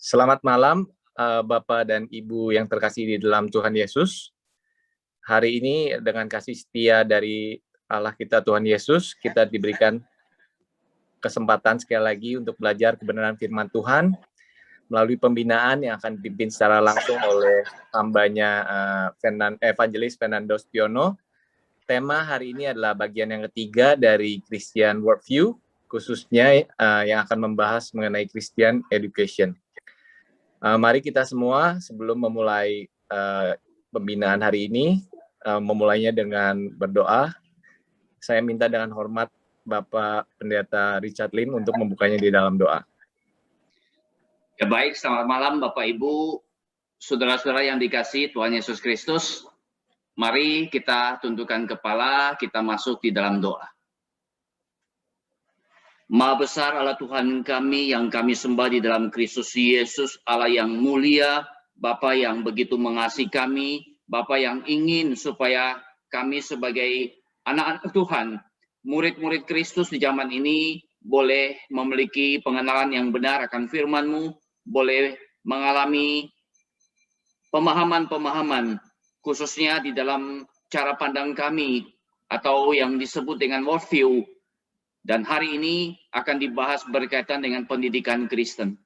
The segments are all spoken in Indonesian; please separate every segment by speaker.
Speaker 1: Selamat malam, Bapak dan Ibu yang terkasih di dalam Tuhan Yesus. Hari ini dengan kasih setia dari Allah kita Tuhan Yesus, kita diberikan kesempatan sekali lagi untuk belajar kebenaran firman Tuhan melalui pembinaan yang akan dipimpin secara langsung oleh hambanya Evangelis Fernando Stiono. Tema hari ini adalah bagian yang ketiga dari Christian Worldview, khususnya yang akan membahas mengenai Christian Education. Mari kita semua sebelum memulai pembinaan hari ini, memulainya dengan berdoa. Saya minta dengan hormat Bapak Pendeta Richard Lim untuk membukanya di dalam doa.
Speaker 2: Ya baik, selamat malam Bapak Ibu, saudara-saudara yang dikasihi Tuhan Yesus Kristus. Mari kita tundukkan kepala, kita masuk di dalam doa. Maha besar Allah Tuhan kami yang kami sembah di dalam Kristus Yesus, Allah yang mulia, Bapa yang begitu mengasihi kami, Bapa yang ingin supaya kami sebagai anak-anak Tuhan, murid-murid Kristus di zaman ini boleh memiliki pengenalan yang benar akan firman-Mu, boleh mengalami pemahaman-pemahaman, khususnya di dalam cara pandang kami, atau yang disebut dengan worldview. Dan hari ini akan dibahas berkaitan dengan pendidikan Kristen.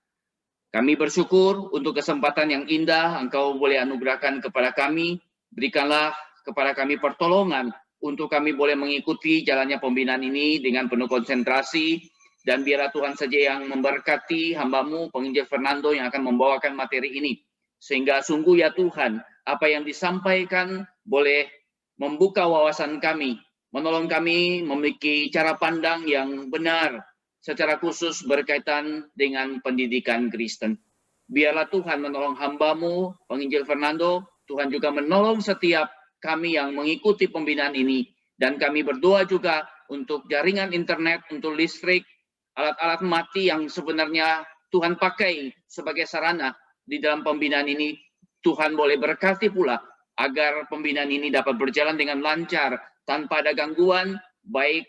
Speaker 2: Kami bersyukur untuk kesempatan yang indah Engkau boleh anugerahkan kepada kami. Berikanlah kepada kami pertolongan untuk kami boleh mengikuti jalannya pembinaan ini dengan penuh konsentrasi. Dan biarlah Tuhan saja yang memberkati hamba-Mu, penginjil Fernando yang akan membawakan materi ini. Sehingga sungguh ya Tuhan, apa yang disampaikan boleh membuka wawasan kami, menolong kami memiliki cara pandang yang benar, secara khusus berkaitan dengan pendidikan Kristen. Biarlah Tuhan menolong hamba-Mu, penginjil Fernando, Tuhan juga menolong setiap kami yang mengikuti pembinaan ini. Dan kami berdoa juga untuk jaringan internet, untuk listrik, alat-alat mati yang sebenarnya Tuhan pakai sebagai sarana di dalam pembinaan ini. Tuhan boleh berkati pula agar pembinaan ini dapat berjalan dengan lancar, tanpa ada gangguan, baik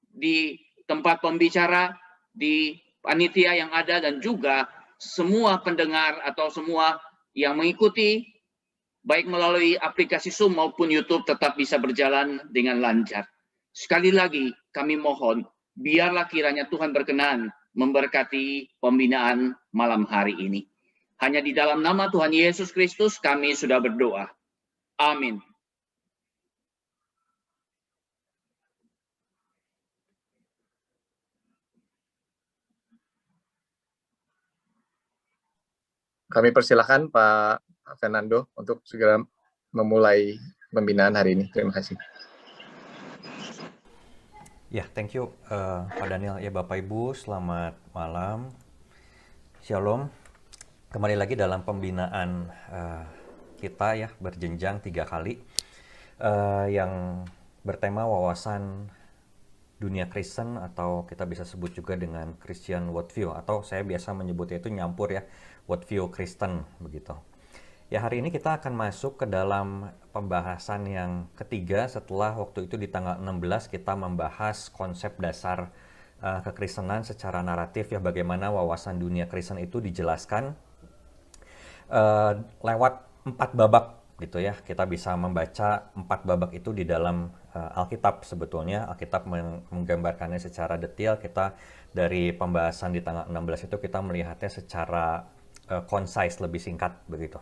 Speaker 2: di tempat pembicara, di panitia yang ada, dan juga semua pendengar atau semua yang mengikuti, baik melalui aplikasi Zoom maupun YouTube, tetap bisa berjalan dengan lancar. Sekali lagi, kami mohon, biarlah kiranya Tuhan berkenan memberkati pembinaan malam hari ini. Hanya di dalam nama Tuhan Yesus Kristus kami sudah berdoa. Amin.
Speaker 1: Kami persilakan Pak Fernando untuk segera memulai pembinaan hari ini. Terima kasih.
Speaker 3: Ya, thank you Pak Daniel. Ya Bapak Ibu, selamat malam. Shalom. Kembali lagi dalam pembinaan kita ya, berjenjang 3 kali yang bertema wawasan dunia Kristen, atau kita bisa sebut juga dengan Christian Worldview, atau saya biasa menyebutnya itu nyampur ya, Worldview Kristen begitu. Ya, hari ini kita akan masuk ke dalam pembahasan yang ketiga setelah waktu itu di tanggal 16 kita membahas konsep dasar kekristenan secara naratif ya, bagaimana wawasan dunia Kristen itu dijelaskan lewat 4 babak gitu ya. Kita bisa membaca 4 babak itu di dalam Alkitab. Sebetulnya Alkitab menggambarkannya secara detail. Kita dari pembahasan di tanggal 16 itu kita melihatnya secara concise, lebih singkat begitu.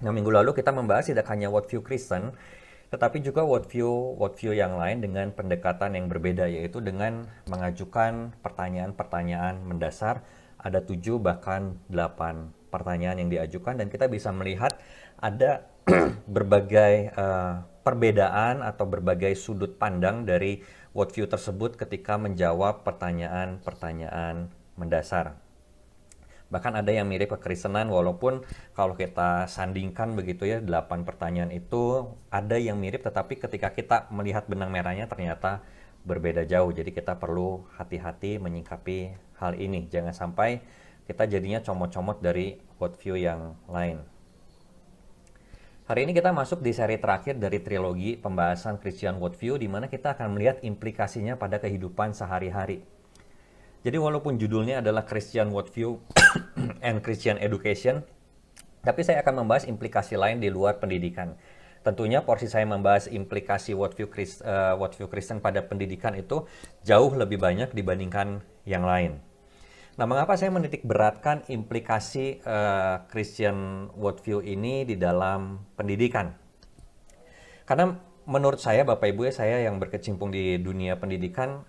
Speaker 3: Nah, minggu lalu kita membahas tidak hanya worldview Kristen, tetapi juga worldview yang lain dengan pendekatan yang berbeda, yaitu dengan mengajukan pertanyaan-pertanyaan mendasar. Ada 7 bahkan 8 pertanyaan yang diajukan, dan kita bisa melihat ada berbagai perbedaan atau berbagai sudut pandang dari worldview tersebut ketika menjawab pertanyaan-pertanyaan mendasar. Bahkan ada yang mirip kekristenan, walaupun kalau kita sandingkan begitu ya, 8 pertanyaan itu ada yang mirip, tetapi ketika kita melihat benang merahnya ternyata berbeda jauh. Jadi kita perlu hati-hati menyikapi hal ini. Jangan sampai kita jadinya comot-comot dari worldview yang lain. Hari ini kita masuk di seri terakhir dari trilogi pembahasan Christian Worldview, di mana kita akan melihat implikasinya pada kehidupan sehari-hari. Jadi walaupun judulnya adalah Christian Worldview, and Christian education. Tapi saya akan membahas implikasi lain di luar pendidikan. Tentunya porsi saya membahas implikasi worldview Kristen pada pendidikan itu jauh lebih banyak dibandingkan yang lain. Nah, mengapa saya menitik beratkan implikasi Christian worldview ini di dalam pendidikan? Karena menurut saya, Bapak Ibu ya, saya yang berkecimpung di dunia pendidikan,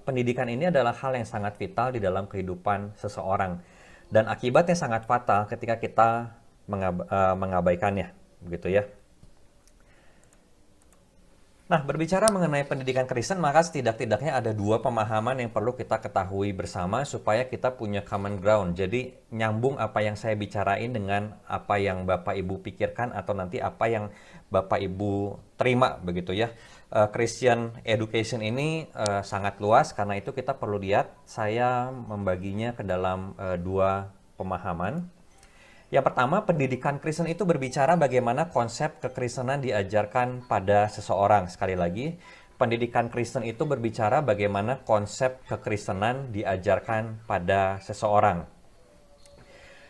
Speaker 3: pendidikan ini adalah hal yang sangat vital di dalam kehidupan seseorang. Dan akibatnya sangat fatal ketika kita mengabaikannya, begitu ya. Nah, berbicara mengenai pendidikan Kristen, maka setidak-tidaknya ada dua pemahaman yang perlu kita ketahui bersama supaya kita punya common ground. Jadi, nyambung apa yang saya bicarain dengan apa yang Bapak Ibu pikirkan atau nanti apa yang Bapak Ibu terima, begitu ya. Christian education ini sangat luas, karena itu kita perlu lihat, saya membaginya ke dalam dua pemahaman. Yang pertama, pendidikan Kristen itu berbicara bagaimana konsep kekristenan diajarkan pada seseorang. Sekali lagi, pendidikan Kristen itu berbicara bagaimana konsep kekristenan diajarkan pada seseorang.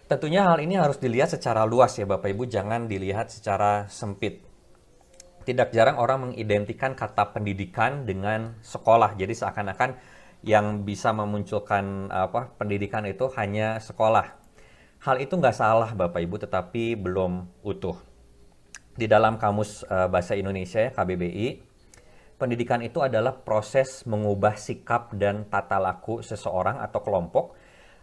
Speaker 3: Tentunya hal ini harus dilihat secara luas ya Bapak Ibu, jangan dilihat secara sempit. Tidak jarang orang mengidentikan kata pendidikan dengan sekolah. Jadi seakan-akan yang bisa memunculkan pendidikan itu hanya sekolah. Hal itu nggak salah Bapak Ibu, tetapi belum utuh. Di dalam Kamus Bahasa Indonesia ya, KBBI, pendidikan itu adalah proses mengubah sikap dan tata laku seseorang atau kelompok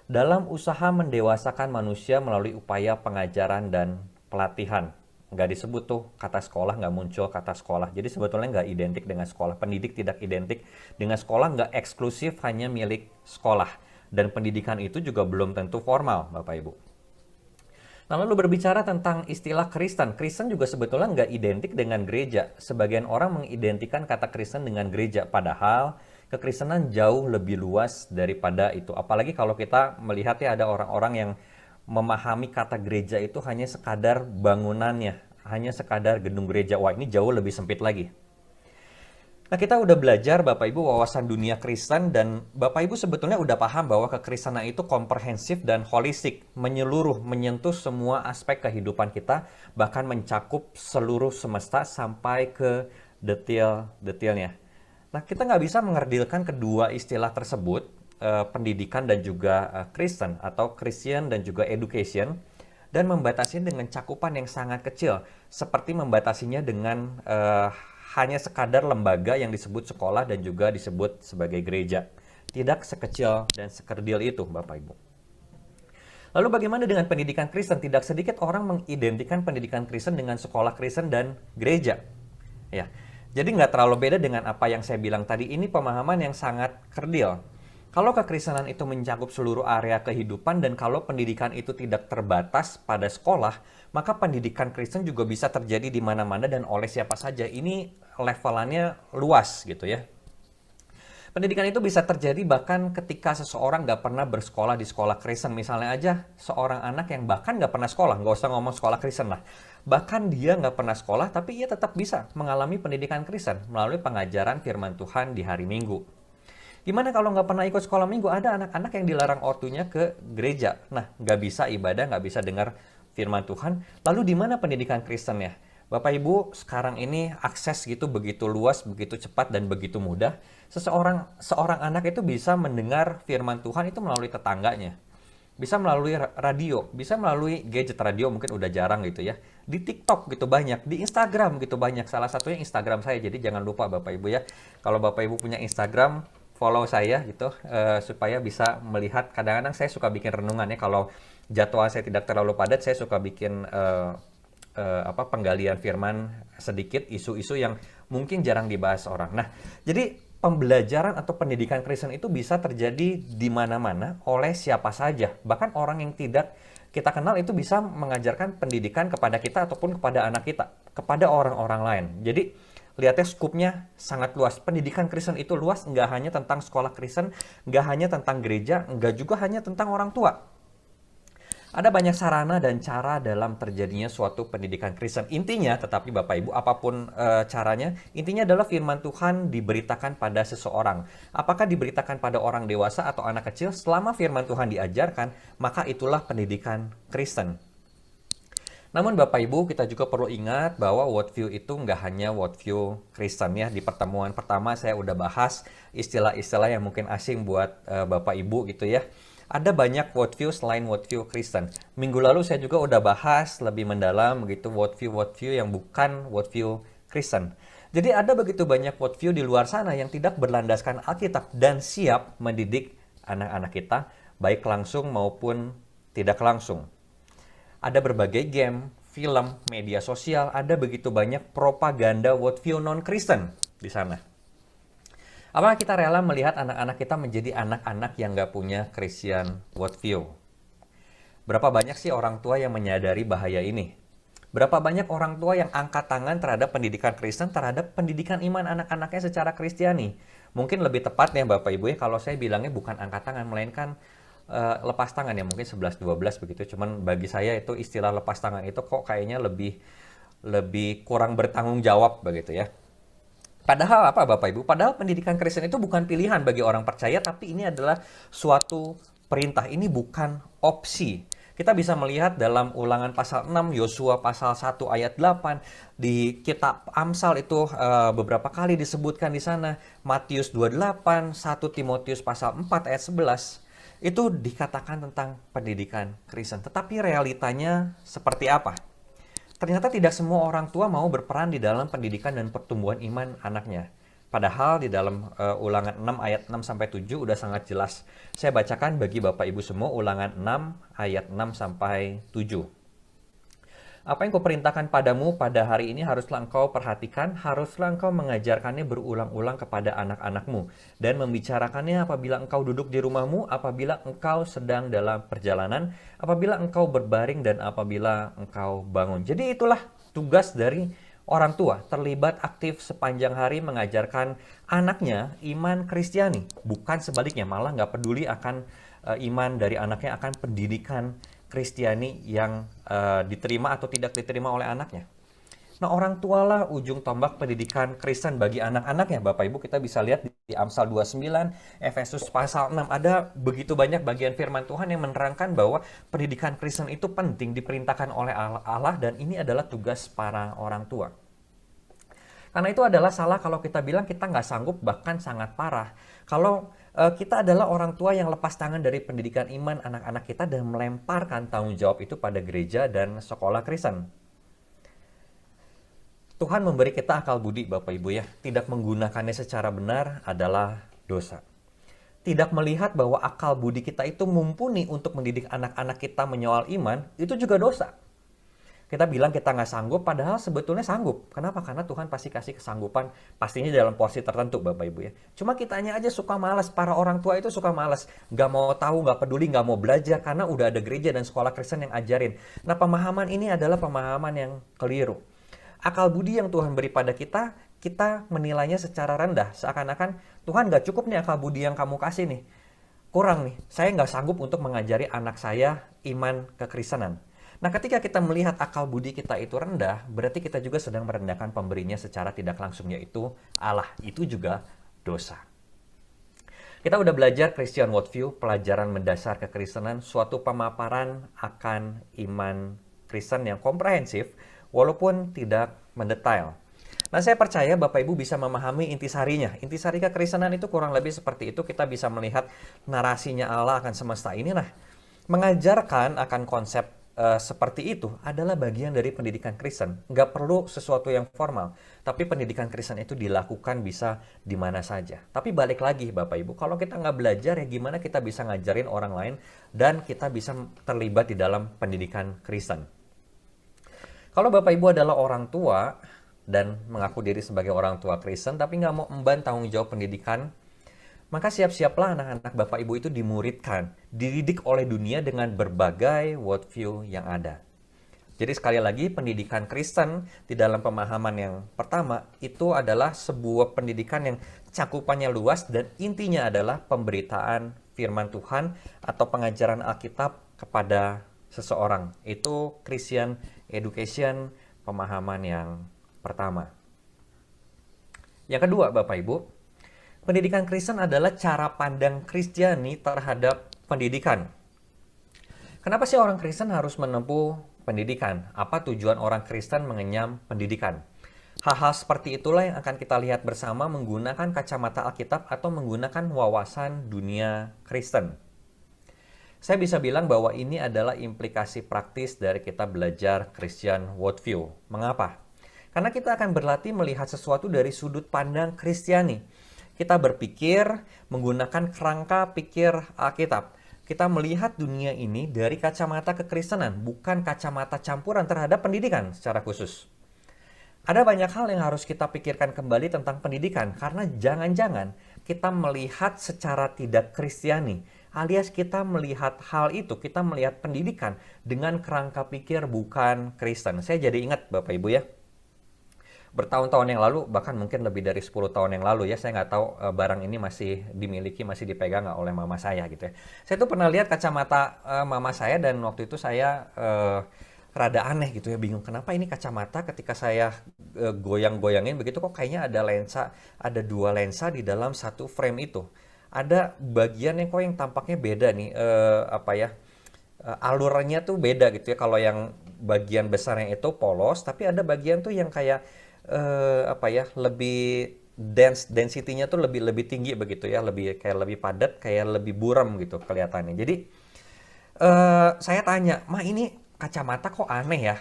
Speaker 3: dalam usaha mendewasakan manusia melalui upaya pengajaran dan pelatihan. Nggak disebut tuh kata sekolah, nggak muncul kata sekolah. Jadi sebetulnya nggak identik dengan sekolah. Pendidik tidak identik dengan sekolah, nggak eksklusif hanya milik sekolah. Dan pendidikan itu juga belum tentu formal Bapak Ibu. Nah, lalu berbicara tentang istilah Kristen. Kristen juga sebetulnya nggak identik dengan gereja. Sebagian orang mengidentikan kata Kristen dengan gereja, padahal kekristenan jauh lebih luas daripada itu. Apalagi kalau kita melihat ya ada orang-orang yang memahami kata gereja itu hanya sekadar bangunannya, hanya sekadar gedung gereja. Wah, ini jauh lebih sempit lagi. Nah, kita udah belajar Bapak Ibu wawasan dunia Kristen, dan Bapak Ibu sebetulnya udah paham bahwa kekristenan itu komprehensif dan holistik, menyeluruh, menyentuh semua aspek kehidupan kita, bahkan mencakup seluruh semesta sampai ke detail-detailnya. Nah, kita nggak bisa mengerdilkan kedua istilah tersebut, pendidikan dan juga Kristen, atau Christian dan juga education, dan membatasinya dengan cakupan yang sangat kecil, seperti membatasinya dengan hanya sekadar lembaga yang disebut sekolah dan juga disebut sebagai gereja. Tidak sekecil dan sekerdil itu, Bapak Ibu. Lalu bagaimana dengan pendidikan Kristen? Tidak sedikit orang mengidentikan pendidikan Kristen dengan sekolah Kristen dan gereja. Ya, jadi nggak terlalu beda dengan apa yang saya bilang tadi. Ini pemahaman yang sangat kerdil. Kalau kekristenan itu mencakup seluruh area kehidupan, dan kalau pendidikan itu tidak terbatas pada sekolah, maka pendidikan Kristen juga bisa terjadi di mana-mana dan oleh siapa saja. Ini levelannya luas gitu ya. Pendidikan itu bisa terjadi bahkan ketika seseorang nggak pernah bersekolah di sekolah Kristen. Misalnya aja seorang anak yang bahkan nggak pernah sekolah, nggak usah ngomong sekolah Kristen lah. Bahkan dia nggak pernah sekolah, tapi ia tetap bisa mengalami pendidikan Kristen melalui pengajaran firman Tuhan di hari Minggu. Gimana kalau nggak pernah ikut sekolah minggu? Ada anak-anak yang dilarang ortunya ke gereja. Nah, nggak bisa ibadah, nggak bisa dengar firman Tuhan. Lalu di mana pendidikan Kristen ya? Bapak Ibu, sekarang ini akses gitu begitu luas, begitu cepat, dan begitu mudah. Seorang anak itu bisa mendengar firman Tuhan itu melalui tetangganya. Bisa melalui radio, bisa melalui gadget radio, mungkin udah jarang gitu ya. Di TikTok gitu banyak, di Instagram gitu banyak. Salah satunya Instagram saya, jadi jangan lupa Bapak Ibu ya. Kalau Bapak Ibu punya Instagram, follow saya gitu supaya bisa melihat. Kadang-kadang saya suka bikin renungan ya, kalau jadwal saya tidak terlalu padat, saya suka bikin penggalian firman sedikit, isu-isu yang mungkin jarang dibahas orang. Nah, jadi pembelajaran atau pendidikan Kristen itu bisa terjadi di mana-mana oleh siapa saja. Bahkan orang yang tidak kita kenal itu bisa mengajarkan pendidikan kepada kita ataupun kepada anak kita, kepada orang-orang lain. Jadi lihatnya skupnya sangat luas. Pendidikan Kristen itu luas, nggak hanya tentang sekolah Kristen, nggak hanya tentang gereja, nggak juga hanya tentang orang tua. Ada banyak sarana dan cara dalam terjadinya suatu pendidikan Kristen. Intinya, tetapi Bapak Ibu, apapun caranya, intinya adalah firman Tuhan diberitakan pada seseorang. Apakah diberitakan pada orang dewasa atau anak kecil, selama firman Tuhan diajarkan, maka itulah pendidikan Kristen. Namun Bapak Ibu, kita juga perlu ingat bahwa worldview itu nggak hanya worldview Kristen ya. Di pertemuan pertama saya udah bahas istilah-istilah yang mungkin asing buat Bapak Ibu gitu ya. Ada banyak worldview selain worldview Kristen. Minggu lalu saya juga udah bahas lebih mendalam begitu worldview yang bukan worldview Kristen. Jadi ada begitu banyak worldview di luar sana yang tidak berlandaskan Alkitab dan siap mendidik anak-anak kita, baik langsung maupun tidak langsung. Ada berbagai game, film, media sosial, ada begitu banyak propaganda worldview non-Kristen di sana. Apakah kita rela melihat anak-anak kita menjadi anak-anak yang nggak punya Christian worldview? Berapa banyak sih orang tua yang menyadari bahaya ini? Berapa banyak orang tua yang angkat tangan terhadap pendidikan Kristen, terhadap pendidikan iman anak-anaknya secara Kristiani? Mungkin lebih tepatnya Bapak Ibu ya, kalau saya bilangnya bukan angkat tangan, melainkan lepas tangan ya, mungkin 11-12 begitu. Cuman bagi saya itu istilah lepas tangan itu kok kayaknya lebih kurang bertanggung jawab begitu ya. Padahal apa Bapak Ibu? Padahal pendidikan Kristen itu bukan pilihan bagi orang percaya, tapi ini adalah suatu perintah. Ini bukan opsi. Kita bisa melihat dalam Ulangan pasal 6, Yosua pasal 1 ayat 8, di kitab Amsal itu beberapa kali disebutkan di sana, Matius 28, 1 Timotius pasal 4 ayat 11, itu dikatakan tentang pendidikan Kristen. Tetapi realitanya seperti apa? Ternyata tidak semua orang tua mau berperan di dalam pendidikan dan pertumbuhan iman anaknya. Padahal di dalam Ulangan 6 ayat 6-7 udah sangat jelas. Saya bacakan bagi Bapak Ibu semua Ulangan 6 ayat 6-7. Apa yang kuperintahkan padamu pada hari ini haruslah engkau perhatikan, haruslah engkau mengajarkannya berulang-ulang kepada anak-anakmu, dan membicarakannya apabila engkau duduk di rumahmu, apabila engkau sedang dalam perjalanan, apabila engkau berbaring, dan apabila engkau bangun. Jadi itulah tugas dari orang tua, terlibat aktif sepanjang hari mengajarkan anaknya iman Kristiani. Bukan sebaliknya, malah nggak peduli akan iman dari anaknya, akan pendidikan Kristiani yang diterima atau tidak diterima oleh anaknya. Nah, orang tualah ujung tombak pendidikan Kristen bagi anak-anaknya. Bapak Ibu, kita bisa lihat di Amsal 29, Efesus pasal 6, ada begitu banyak bagian firman Tuhan yang menerangkan bahwa pendidikan Kristen itu penting, diperintahkan oleh Allah, dan ini adalah tugas para orang tua. Karena itu adalah salah kalau kita bilang kita nggak sanggup, bahkan sangat parah. Kalau kita adalah orang tua yang lepas tangan dari pendidikan iman anak-anak kita dan melemparkan tanggung jawab itu pada gereja dan sekolah Kristen. Tuhan memberi kita akal budi Bapak Ibu ya. Tidak menggunakannya secara benar adalah dosa. Tidak melihat bahwa akal budi kita itu mumpuni untuk mendidik anak-anak kita menyoal iman, itu juga dosa. Kita bilang kita nggak sanggup, padahal sebetulnya sanggup. Kenapa? Karena Tuhan pasti kasih kesanggupan, pastinya dalam porsi tertentu Bapak Ibu ya. Cuma kitanya aja suka malas, para orang tua itu suka malas. Nggak mau tahu, nggak peduli, nggak mau belajar, karena udah ada gereja dan sekolah Kristen yang ajarin. Nah, pemahaman ini adalah pemahaman yang keliru. Akal budi yang Tuhan beri pada kita, kita menilainya secara rendah. Seakan-akan, Tuhan nggak cukup nih akal budi yang kamu kasih nih. Kurang nih, saya nggak sanggup untuk mengajari anak saya iman kekristenan. Nah, ketika kita melihat akal budi kita itu rendah, berarti kita juga sedang merendahkan pemberinya secara tidak langsung, yaitu Allah. Itu juga dosa. Kita udah belajar Christian worldview, pelajaran mendasar kekristenan, suatu pemaparan akan iman Kristen yang komprehensif, walaupun tidak mendetail. Nah, saya percaya Bapak Ibu bisa memahami intisarinya. Intisari kekristenan itu kurang lebih seperti itu. Kita bisa melihat narasinya Allah akan semesta ini. Nah, mengajarkan akan konsep seperti itu adalah bagian dari pendidikan Kristen. Nggak perlu sesuatu yang formal, tapi pendidikan Kristen itu dilakukan bisa di mana saja. Tapi balik lagi Bapak Ibu, kalau kita nggak belajar ya gimana kita bisa ngajarin orang lain dan kita bisa terlibat di dalam pendidikan Kristen. Kalau Bapak Ibu adalah orang tua dan mengaku diri sebagai orang tua Kristen tapi nggak mau emban tanggung jawab pendidikan, maka siap-siaplah anak-anak Bapak Ibu itu dimuridkan, dididik oleh dunia dengan berbagai worldview yang ada. Jadi sekali lagi, pendidikan Kristen di dalam pemahaman yang pertama itu adalah sebuah pendidikan yang cakupannya luas dan intinya adalah pemberitaan firman Tuhan atau pengajaran Alkitab kepada seseorang. Itu Christian education, pemahaman yang pertama. Yang kedua, Bapak Ibu, pendidikan Kristen adalah cara pandang Kristiani terhadap pendidikan. Kenapa sih orang Kristen harus menempuh pendidikan? Apa tujuan orang Kristen mengenyam pendidikan? Hal-hal seperti itulah yang akan kita lihat bersama menggunakan kacamata Alkitab atau menggunakan wawasan dunia Kristen. Saya bisa bilang bahwa ini adalah implikasi praktis dari kita belajar Christian worldview. Mengapa? Karena kita akan berlatih melihat sesuatu dari sudut pandang Kristiani. Kita berpikir menggunakan kerangka pikir Alkitab. Kita melihat dunia ini dari kacamata kekristenan, bukan kacamata campuran terhadap pendidikan secara khusus. Ada banyak hal yang harus kita pikirkan kembali tentang pendidikan, karena jangan-jangan kita melihat secara tidak Kristiani, alias kita melihat hal itu, kita melihat pendidikan dengan kerangka pikir bukan Kristen. Saya jadi ingat Bapak Ibu ya, bertahun-tahun yang lalu, bahkan mungkin lebih dari 10 tahun yang lalu ya, saya nggak tahu barang ini masih dimiliki, masih dipegang nggak oleh mama saya gitu ya. Saya tuh pernah lihat kacamata mama saya, dan waktu itu saya rada aneh gitu ya, bingung kenapa ini kacamata ketika saya goyang-goyangin begitu kok kayaknya ada lensa, ada dua lensa di dalam satu frame itu. Ada bagian yang kok yang tampaknya beda nih, alurnya tuh beda gitu ya. Kalau yang bagian besarnya itu polos, tapi ada bagian tuh yang kayak lebih density-nya tuh lebih tinggi begitu ya, lebih padat, kayak lebih buram gitu kelihatannya. Jadi saya tanya, "Ma, ini kacamata kok aneh ya?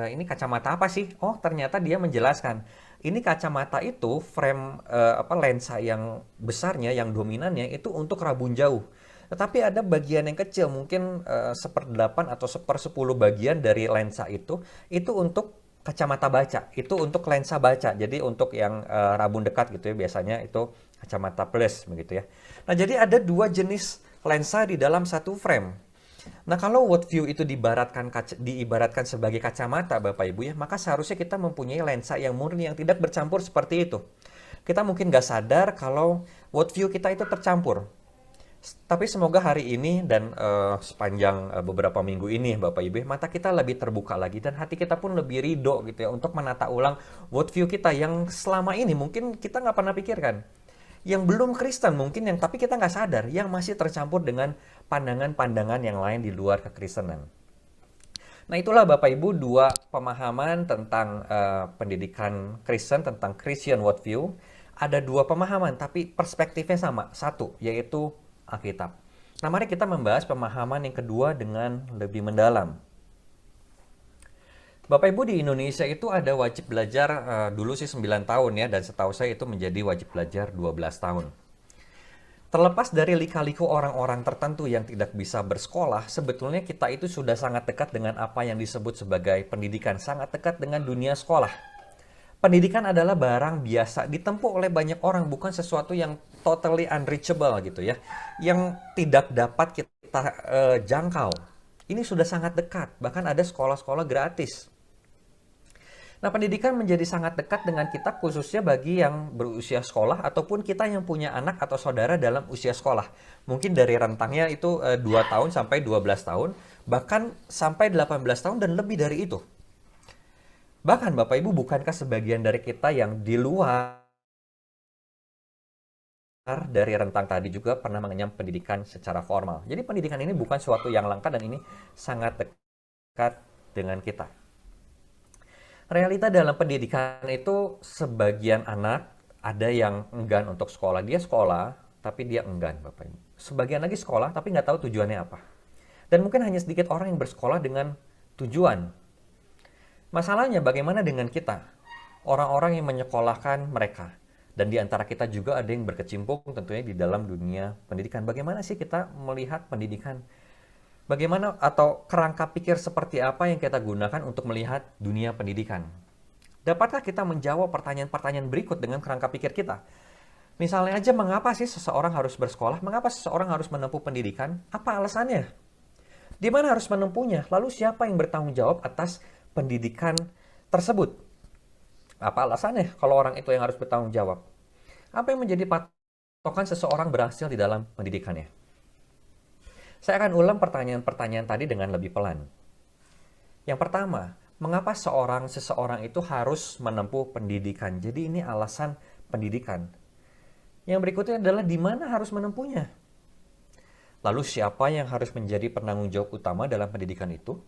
Speaker 3: Ini kacamata apa sih?" Oh, ternyata dia menjelaskan. Ini kacamata itu frame lensa yang besarnya, yang dominannya itu untuk rabun jauh. Tetapi ada bagian yang kecil, mungkin 1/8 atau 1/10 bagian dari lensa itu untuk kacamata baca, itu untuk lensa baca. Jadi untuk yang rabun dekat gitu ya, biasanya itu kacamata plus begitu ya. Nah, jadi ada dua jenis lensa di dalam satu frame. Nah, kalau worldview itu diibaratkan sebagai kacamata Bapak Ibu ya, maka seharusnya kita mempunyai lensa yang murni, yang tidak bercampur seperti itu. Kita mungkin nggak sadar kalau worldview kita itu tercampur. Tapi semoga hari ini dan sepanjang beberapa minggu ini Bapak Ibu, mata kita lebih terbuka lagi dan hati kita pun lebih ridho gitu ya untuk menata ulang worldview kita yang selama ini mungkin kita nggak pernah pikirkan. Yang belum Kristen mungkin, tapi kita nggak sadar, yang masih tercampur dengan pandangan-pandangan yang lain di luar kekristenan. Nah, itulah Bapak Ibu dua pemahaman tentang pendidikan Kristen, tentang Christian worldview. Ada dua pemahaman tapi perspektifnya sama, satu, yaitu Alkitab. Nah, mari kita membahas pemahaman yang kedua dengan lebih mendalam. Bapak Ibu, di Indonesia itu ada wajib belajar dulu sih 9 tahun ya, dan setahu saya itu menjadi wajib belajar 12 tahun. Terlepas dari lika-liku orang-orang tertentu yang tidak bisa bersekolah, sebetulnya kita itu sudah sangat dekat dengan apa yang disebut sebagai pendidikan, sangat dekat dengan dunia sekolah. Pendidikan adalah barang biasa, ditempuh oleh banyak orang, bukan sesuatu yang totally unreachable gitu ya, yang tidak dapat kita jangkau. Ini sudah sangat dekat, bahkan ada sekolah-sekolah gratis. Nah, pendidikan menjadi sangat dekat dengan kita, khususnya bagi yang berusia sekolah ataupun kita yang punya anak atau saudara dalam usia sekolah. Mungkin dari rentangnya itu 2 tahun sampai 12 tahun, bahkan sampai 18 tahun dan lebih dari itu. Bahkan Bapak Ibu, bukankah sebagian dari kita yang di luar dari rentang tadi juga pernah mengenyam pendidikan secara formal. Jadi pendidikan ini bukan suatu yang langka dan ini sangat dekat dengan kita. Realita dalam pendidikan itu sebagian anak ada yang enggan untuk sekolah. Dia sekolah tapi dia enggan Bapak Ibu. Sebagian lagi sekolah tapi nggak tahu tujuannya apa. Dan mungkin hanya sedikit orang yang bersekolah dengan tujuan. Masalahnya bagaimana dengan kita? Orang-orang yang menyekolahkan mereka. Dan di antara kita juga ada yang berkecimpung tentunya di dalam dunia pendidikan. Bagaimana sih kita melihat pendidikan? Bagaimana atau kerangka pikir seperti apa yang kita gunakan untuk melihat dunia pendidikan? Dapatkah kita menjawab pertanyaan-pertanyaan berikut dengan kerangka pikir kita? Misalnya aja, mengapa sih seseorang harus bersekolah? Mengapa seseorang harus menempuh pendidikan? Apa alasannya? Di mana harus menempuhnya? Lalu siapa yang bertanggung jawab atas pendidikan tersebut? Apa alasannya kalau orang itu yang harus bertanggung jawab? Apa yang menjadi patokan seseorang berhasil di dalam pendidikannya? Saya akan ulang pertanyaan-pertanyaan tadi dengan lebih pelan. Yang pertama, mengapa seseorang itu harus menempuh pendidikan? Jadi ini alasan pendidikan. Yang berikutnya adalah di mana harus menempuhnya. Lalu siapa yang harus menjadi penanggung jawab utama dalam pendidikan itu?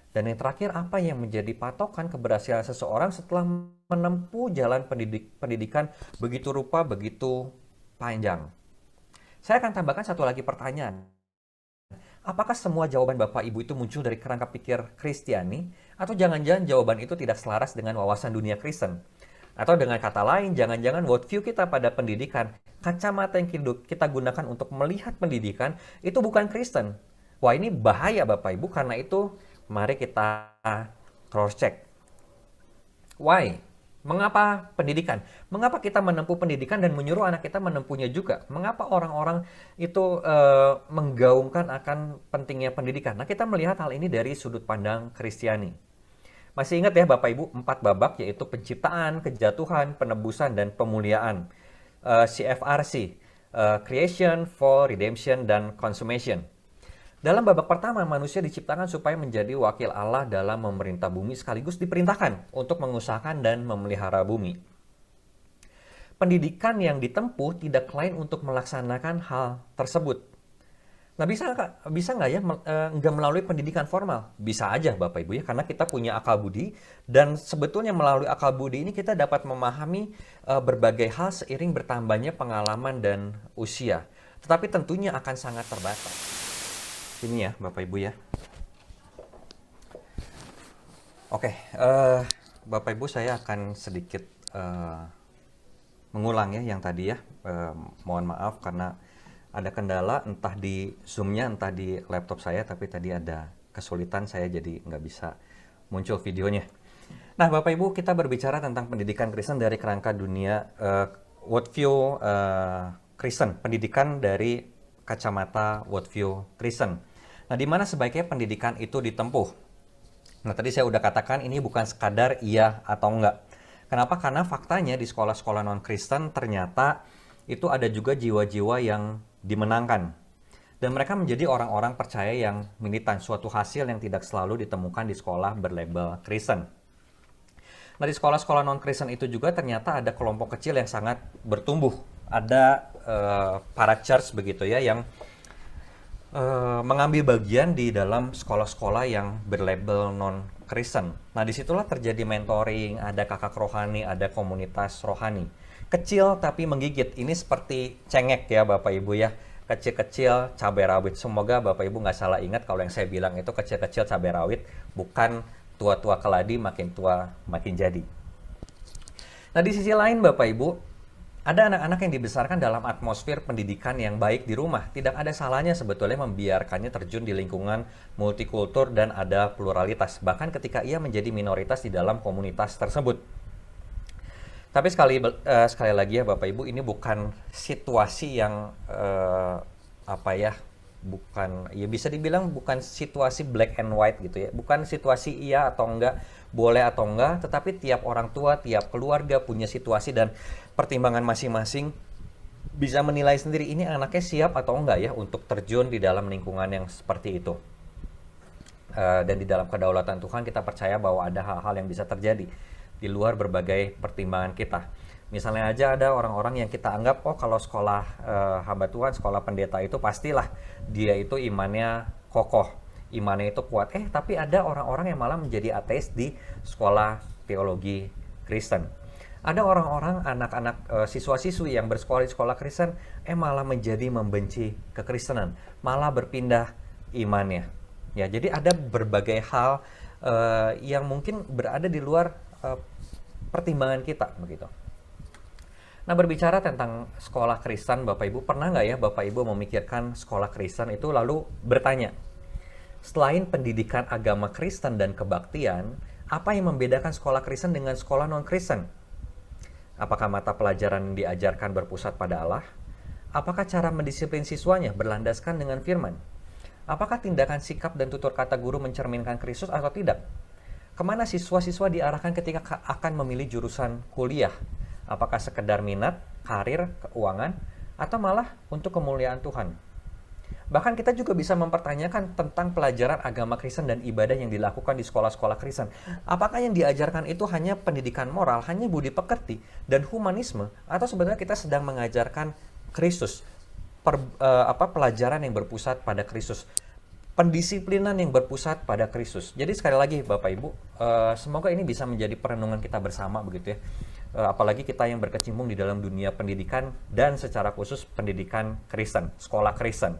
Speaker 3: Dan yang terakhir, apa yang menjadi patokan keberhasilan seseorang setelah menempuh jalan pendidikan begitu rupa, begitu panjang? Saya akan tambahkan satu lagi pertanyaan. Apakah semua jawaban Bapak Ibu itu muncul dari kerangka pikir Kristiani? Atau jangan-jangan jawaban itu tidak selaras dengan wawasan dunia Kristen? Atau dengan kata lain, jangan-jangan worldview kita pada pendidikan, kacamata yang kita gunakan untuk melihat pendidikan, itu bukan Kristen. Wah, ini bahaya Bapak Ibu, karena itu mari kita cross-check. Why? Mengapa pendidikan? Mengapa kita menempuh pendidikan dan menyuruh anak kita menempuhnya juga? Mengapa orang-orang itu menggaungkan akan pentingnya pendidikan? Nah, kita melihat hal ini dari sudut pandang Kristiani. Masih ingat ya Bapak Ibu, 4 babak, yaitu penciptaan, kejatuhan, penebusan, dan pemuliaan. CFRC, Creation, Fall, Redemption, dan Consummation. Dalam babak pertama, manusia diciptakan supaya menjadi wakil Allah dalam memerintah bumi, sekaligus diperintahkan untuk mengusahakan dan memelihara bumi. Pendidikan yang ditempuh tidak lain untuk melaksanakan hal tersebut. Nah, bisa nggak ya nggak melalui pendidikan formal? Bisa aja Bapak Ibu ya, karena kita punya akal budi, dan sebetulnya melalui akal budi ini kita dapat memahami berbagai hal seiring bertambahnya pengalaman dan usia. Tetapi tentunya akan sangat terbatas. Ini ya Bapak Ibu ya. Oke, Bapak Ibu, saya akan sedikit mengulang ya yang tadi ya. Mohon maaf karena ada kendala entah di Zoom-nya, entah di laptop saya, tapi tadi ada kesulitan, saya jadi nggak bisa muncul videonya. Nah Bapak Ibu, kita berbicara tentang pendidikan Kristen dari kerangka dunia worldview Kristen, pendidikan dari kacamata worldview Kristen. Nah, di mana sebaiknya pendidikan itu ditempuh? Nah, tadi saya udah katakan ini bukan sekadar iya atau enggak. Kenapa? Karena faktanya di sekolah-sekolah non-Kristen ternyata itu ada juga jiwa-jiwa yang dimenangkan. Dan mereka menjadi orang-orang percaya yang militan, suatu hasil yang tidak selalu ditemukan di sekolah berlabel Kristen. Nah, di sekolah-sekolah non-Kristen itu juga ternyata ada kelompok kecil yang sangat bertumbuh. Ada para church begitu ya, yang mengambil bagian di dalam sekolah-sekolah yang berlabel non-Kristen. Nah, disitulah terjadi mentoring, ada kakak rohani, ada komunitas rohani. Kecil tapi menggigit. Ini seperti cengek ya Bapak Ibu ya. Kecil-kecil cabai rawit. Semoga Bapak Ibu nggak salah ingat kalau yang saya bilang itu kecil-kecil cabai rawit, bukan tua-tua keladi makin tua makin jadi. Nah, di sisi lain Bapak Ibu, ada anak-anak yang dibesarkan dalam atmosfer pendidikan yang baik di rumah. Tidak ada salahnya sebetulnya membiarkannya terjun di lingkungan multikultur dan ada pluralitas. Bahkan ketika ia menjadi minoritas di dalam komunitas tersebut. Tapi sekali lagi ya Bapak Ibu, ini bukan situasi yang bukan, ya bisa dibilang bukan situasi black and white gitu ya. Bukan situasi iya atau enggak, boleh atau enggak, tetapi tiap orang tua, tiap keluarga punya situasi dan pertimbangan masing-masing, bisa menilai sendiri ini anaknya siap atau enggak ya untuk terjun di dalam lingkungan yang seperti itu. Dan di dalam kedaulatan Tuhan kita percaya bahwa ada hal-hal yang bisa terjadi di luar berbagai pertimbangan kita. Misalnya aja ada orang-orang yang kita anggap, oh kalau sekolah hamba Tuhan, sekolah pendeta itu pastilah dia itu imannya kokoh, imannya itu kuat. Tapi ada orang-orang yang malah menjadi ateis di sekolah teologi Kristen. Ada orang-orang, anak-anak siswa-siswi yang bersekolah di sekolah Kristen, malah menjadi membenci kekristenan, malah berpindah imannya. Ya, jadi ada berbagai hal yang mungkin berada di luar pertimbangan kita, begitu. Nah, berbicara tentang sekolah Kristen, Bapak Ibu, pernah nggak ya Bapak Ibu memikirkan sekolah Kristen itu lalu bertanya, selain pendidikan agama Kristen dan kebaktian, apa yang membedakan sekolah Kristen dengan sekolah non-Kristen? Apakah mata pelajaran yang diajarkan berpusat pada Allah? Apakah cara mendisiplin siswanya berlandaskan dengan firman? Apakah tindakan sikap dan tutur kata guru mencerminkan Kristus atau tidak? Kemana siswa-siswa diarahkan ketika akan memilih jurusan kuliah? Apakah sekedar minat, karir, keuangan, atau malah untuk kemuliaan Tuhan? Bahkan kita juga bisa mempertanyakan tentang pelajaran agama Kristen dan ibadah yang dilakukan di sekolah-sekolah Kristen. Apakah yang diajarkan itu hanya pendidikan moral, hanya budi pekerti dan humanisme, atau sebenarnya kita sedang mengajarkan Kristus, pelajaran yang berpusat pada Kristus, pendisiplinan yang berpusat pada Kristus. Jadi sekali lagi Bapak Ibu, semoga ini bisa menjadi perenungan kita bersama begitu ya. Apalagi kita yang berkecimpung di dalam dunia pendidikan dan secara khusus pendidikan Kristen, sekolah Kristen.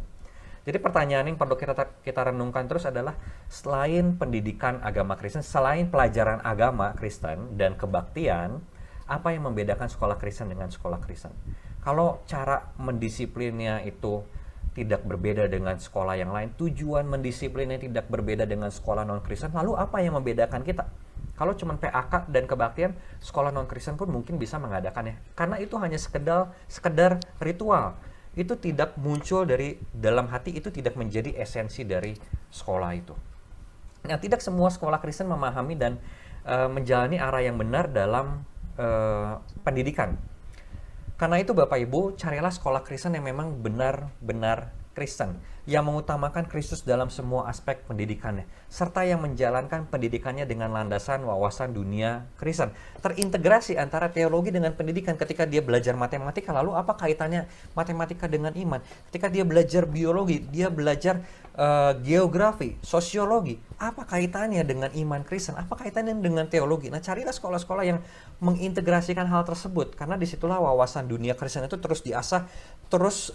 Speaker 3: Jadi pertanyaan yang perlu kita renungkan terus adalah, selain pendidikan agama Kristen, selain pelajaran agama Kristen dan kebaktian, apa yang membedakan sekolah Kristen dengan sekolah Kristen? Kalau cara mendisiplinnya itu tidak berbeda dengan sekolah yang lain, tujuan mendisiplinnya tidak berbeda dengan sekolah non-Kristen, lalu apa yang membedakan kita? Kalau cuma PAK dan kebaktian, sekolah non-Kristen pun mungkin bisa mengadakannya. Karena itu hanya sekedar ritual. Itu tidak muncul dari dalam hati, itu tidak menjadi esensi dari sekolah itu. Nah, tidak semua sekolah Kristen memahami dan menjalani arah yang benar dalam pendidikan. Karena itu Bapak Ibu, carilah sekolah Kristen yang memang benar-benar Kristen, yang mengutamakan Kristus dalam semua aspek pendidikannya, serta yang menjalankan pendidikannya dengan landasan wawasan dunia Kristen. Terintegrasi antara teologi dengan pendidikan. Ketika dia belajar matematika, lalu apa kaitannya matematika dengan iman? Ketika dia belajar biologi, dia belajar geografi, sosiologi, apa kaitannya dengan iman Kristen? Apa kaitannya dengan teologi? Nah, carilah sekolah-sekolah yang mengintegrasikan hal tersebut, karena disitulah wawasan dunia Kristen itu terus diasah, terus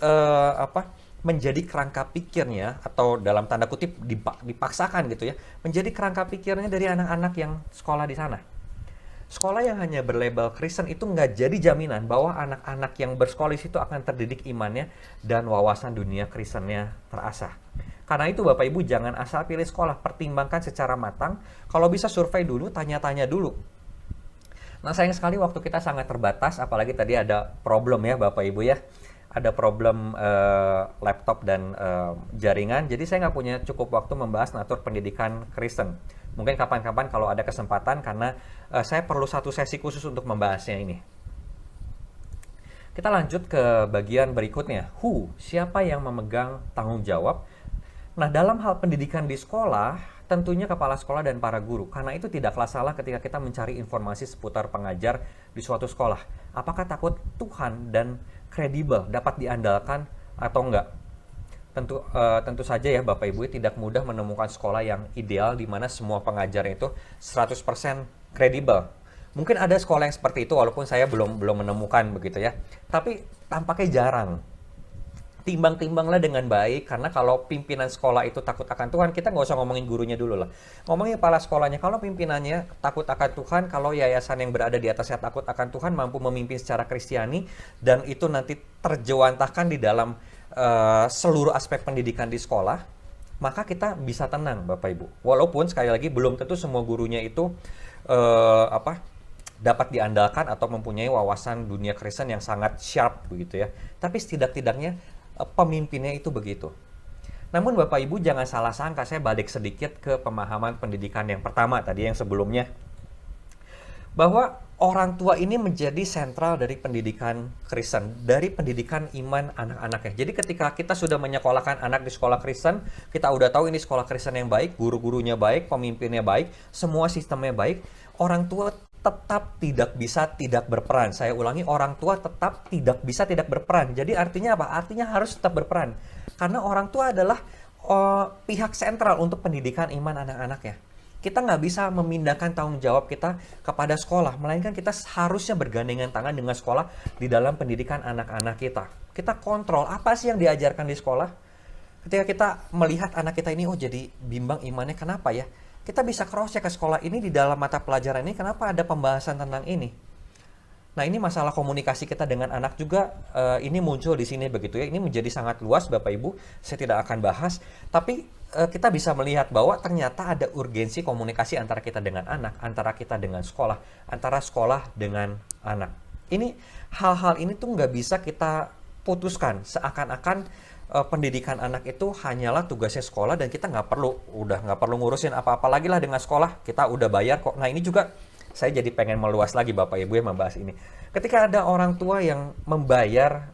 Speaker 3: menjadi kerangka pikirnya, atau dalam tanda kutip dipaksakan gitu ya, menjadi kerangka pikirnya dari anak-anak yang sekolah di sana. Sekolah yang hanya berlabel Kristen itu nggak jadi jaminan bahwa anak-anak yang bersekolah di situ akan terdidik imannya dan wawasan dunia Kristennya terasah. Karena itu Bapak Ibu, jangan asal pilih sekolah, pertimbangkan secara matang. Kalau bisa survei dulu, tanya-tanya dulu. Nah, sayang sekali waktu kita sangat terbatas, apalagi tadi ada problem ya Bapak Ibu ya. Ada problem laptop dan jaringan, jadi saya nggak punya cukup waktu membahas natur pendidikan Kristen. Mungkin kapan-kapan kalau ada kesempatan, karena saya perlu satu sesi khusus untuk membahasnya ini. Kita lanjut ke bagian berikutnya. Siapa yang memegang tanggung jawab? Nah, dalam hal pendidikan di sekolah, tentunya kepala sekolah dan para guru. Karena itu tidaklah salah ketika kita mencari informasi seputar pengajar di suatu sekolah. Apakah takut Tuhan dan kredibel, dapat diandalkan atau enggak? Tentu saja ya Bapak Ibu, tidak mudah menemukan sekolah yang ideal di mana semua pengajar itu 100% kredibel. Mungkin ada sekolah yang seperti itu, walaupun saya belum menemukan begitu ya. Tapi tampaknya jarang. Timbang-timbanglah dengan baik, karena kalau pimpinan sekolah itu takut akan Tuhan, kita nggak usah ngomongin gurunya dulu lah. Ngomongin kepala sekolahnya, kalau pimpinannya takut akan Tuhan, kalau yayasan yang berada di atasnya takut akan Tuhan, mampu memimpin secara Kristiani, dan itu nanti terjewantahkan di dalam seluruh aspek pendidikan di sekolah, maka kita bisa tenang Bapak Ibu. Walaupun sekali lagi belum tentu semua gurunya itu dapat diandalkan atau mempunyai wawasan dunia Kristen yang sangat sharp begitu ya. Tapi setidak-tidaknya pemimpinnya itu begitu. Namun Bapak Ibu jangan salah sangka, saya balik sedikit ke pemahaman pendidikan yang pertama tadi yang sebelumnya. Bahwa orang tua ini menjadi sentral dari pendidikan Kristen, dari pendidikan iman anak-anaknya. Jadi ketika kita sudah menyekolahkan anak di sekolah Kristen, kita udah tahu ini sekolah Kristen yang baik, guru-gurunya baik, pemimpinnya baik, semua sistemnya baik, orang tua tetap tidak bisa tidak berperan. Saya ulangi, orang tua tetap tidak bisa tidak berperan. Jadi artinya apa? Artinya harus tetap berperan. Karena orang tua adalah pihak sentral untuk pendidikan iman anak-anaknya. Kita nggak bisa memindahkan tanggung jawab kita kepada sekolah, melainkan kita harusnya bergandengan tangan dengan sekolah di dalam pendidikan anak-anak kita. Kita kontrol apa sih yang diajarkan di sekolah. Ketika kita melihat anak kita ini, jadi bimbang imannya, kenapa ya? Kita bisa cross-check ke sekolah ini, di dalam mata pelajaran ini, kenapa ada pembahasan tentang ini. Nah, ini masalah komunikasi kita dengan anak juga, ini muncul di sini begitu ya. Ini menjadi sangat luas Bapak Ibu, saya tidak akan bahas. Tapi kita bisa melihat bahwa ternyata ada urgensi komunikasi antara kita dengan anak, antara kita dengan sekolah, antara sekolah dengan anak. Ini hal-hal ini tuh nggak bisa kita putuskan, seakan-akan pendidikan anak itu hanyalah tugasnya sekolah dan kita nggak perlu ngurusin apa-apa lagi lah dengan sekolah, kita udah bayar kok. Nah, ini juga saya jadi pengen meluas lagi Bapak Ibu yang membahas ini. Ketika ada orang tua yang membayar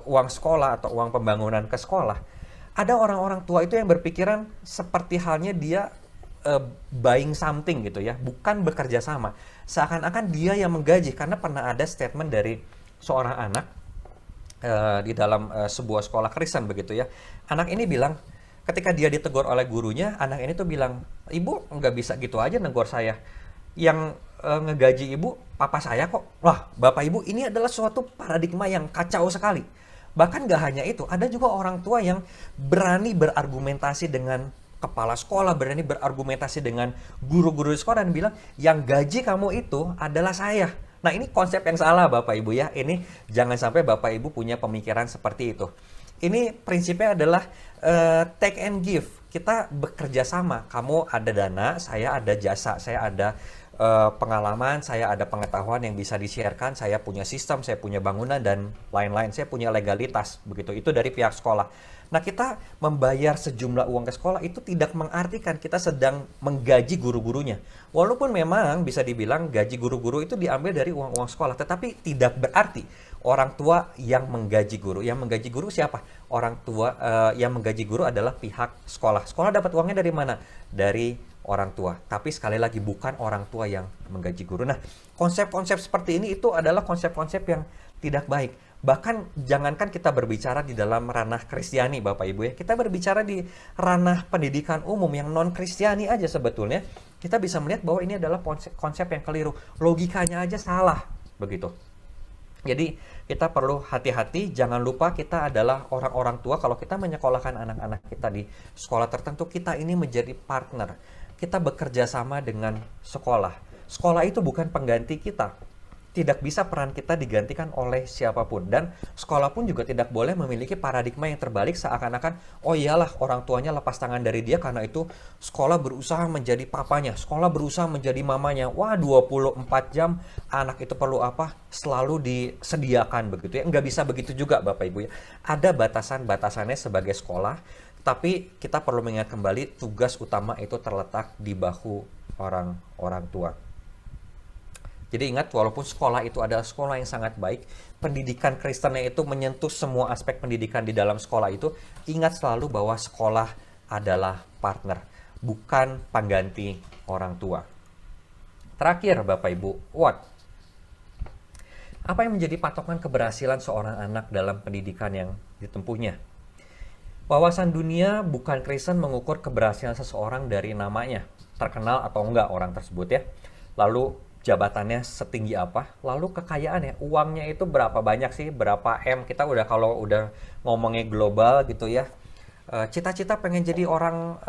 Speaker 3: uang sekolah atau uang pembangunan ke sekolah, Ada orang-orang tua itu yang berpikiran seperti halnya dia buying something gitu ya, bukan bekerja sama. Seakan-akan dia yang menggaji, karena pernah ada statement dari seorang anak di dalam sebuah sekolah Kristen begitu ya. Anak ini bilang, ketika dia ditegur oleh gurunya, anak ini tuh bilang, "Ibu nggak bisa gitu aja negor saya. Yang ngegaji ibu papa saya kok." Wah, bapak ibu, ini adalah suatu paradigma yang kacau sekali. Bahkan gak hanya itu, ada juga orang tua yang berani berargumentasi dengan kepala sekolah, berani berargumentasi dengan guru-guru di sekolah dan bilang, yang gaji kamu itu adalah saya. Nah, ini konsep yang salah Bapak Ibu ya. Ini jangan sampai Bapak Ibu punya pemikiran seperti itu. Ini prinsipnya adalah take and give. Kita bekerja sama. Kamu ada dana, saya ada jasa, saya ada pengalaman, saya ada pengetahuan yang bisa di-sharekan, saya punya sistem, saya punya bangunan dan lain-lain, saya punya legalitas begitu. Itu dari pihak sekolah. Nah, kita membayar sejumlah uang ke sekolah itu tidak mengartikan kita sedang menggaji guru-gurunya. Walaupun memang bisa dibilang gaji guru-guru itu diambil dari uang-uang sekolah, tetapi tidak berarti orang tua yang menggaji guru. Yang menggaji guru siapa? Orang tua yang menggaji guru adalah pihak sekolah. Sekolah dapat uangnya dari mana? Dari orang tua. Tapi sekali lagi bukan orang tua yang menggaji guru. Nah, konsep-konsep seperti ini itu adalah konsep-konsep yang tidak baik. Bahkan jangankan kita berbicara di dalam ranah Kristiani Bapak Ibu ya. Kita berbicara di ranah pendidikan umum yang non-Kristiani aja sebetulnya. Kita bisa melihat bahwa ini adalah konsep yang keliru. Logikanya aja salah begitu. Jadi kita perlu hati-hati, jangan lupa kita adalah orang-orang tua. Kalau kita menyekolahkan anak-anak kita di sekolah tertentu, kita ini menjadi partner. Kita bekerja sama dengan sekolah. Sekolah itu bukan pengganti kita. Tidak bisa peran kita digantikan oleh siapapun. Dan sekolah pun juga tidak boleh memiliki paradigma yang terbalik seakan-akan, oh iyalah orang tuanya lepas tangan dari dia karena itu sekolah berusaha menjadi papanya, sekolah berusaha menjadi mamanya. Wah, 24 jam anak itu perlu apa? Selalu disediakan begitu ya. Nggak bisa begitu juga Bapak Ibu ya. Ada batasan-batasannya sebagai sekolah, tapi kita perlu mengingat kembali tugas utama itu terletak di bahu orang tua. Jadi ingat, walaupun sekolah itu adalah sekolah yang sangat baik, pendidikan Kristennya itu menyentuh semua aspek pendidikan di dalam sekolah itu, ingat selalu bahwa sekolah adalah partner, bukan pengganti orang tua. Terakhir Bapak Ibu, what? Apa yang menjadi patokan keberhasilan seorang anak dalam pendidikan yang ditempuhnya? Wawasan dunia bukan Kristen mengukur keberhasilan seseorang dari namanya, terkenal atau enggak orang tersebut ya. Lalu jabatannya setinggi apa, lalu kekayaannya, uangnya itu berapa banyak sih, berapa M, kita udah kalau udah ngomongnya global gitu ya, cita-cita pengen jadi orang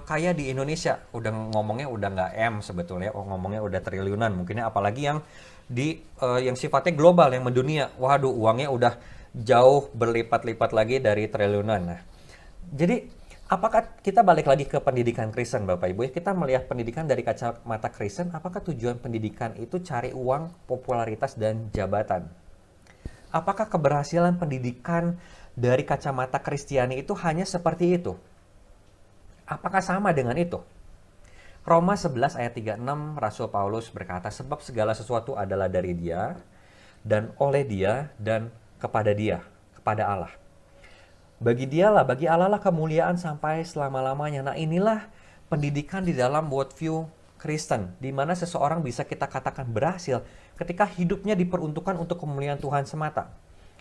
Speaker 3: kaya di Indonesia, udah ngomongnya udah nggak M sebetulnya, ngomongnya udah triliunan mungkinnya, apalagi yang di yang sifatnya global, yang mendunia, waduh uangnya udah jauh berlipat-lipat lagi dari triliunan. Nah, jadi apakah kita balik lagi ke pendidikan Kristen Bapak Ibu ya, kita melihat pendidikan dari kacamata Kristen, apakah tujuan pendidikan itu cari uang, popularitas, dan jabatan? Apakah keberhasilan pendidikan dari kacamata Kristiani itu hanya seperti itu? Apakah sama dengan itu? Roma 11 ayat 36 Rasul Paulus berkata, sebab segala sesuatu adalah dari Dia, dan oleh Dia, dan kepada Dia, kepada Allah. Bagi dialah, bagi Allah lah kemuliaan sampai selama-lamanya. Nah, inilah pendidikan di dalam worldview Kristen, di mana seseorang bisa kita katakan berhasil ketika hidupnya diperuntukkan untuk kemuliaan Tuhan semata.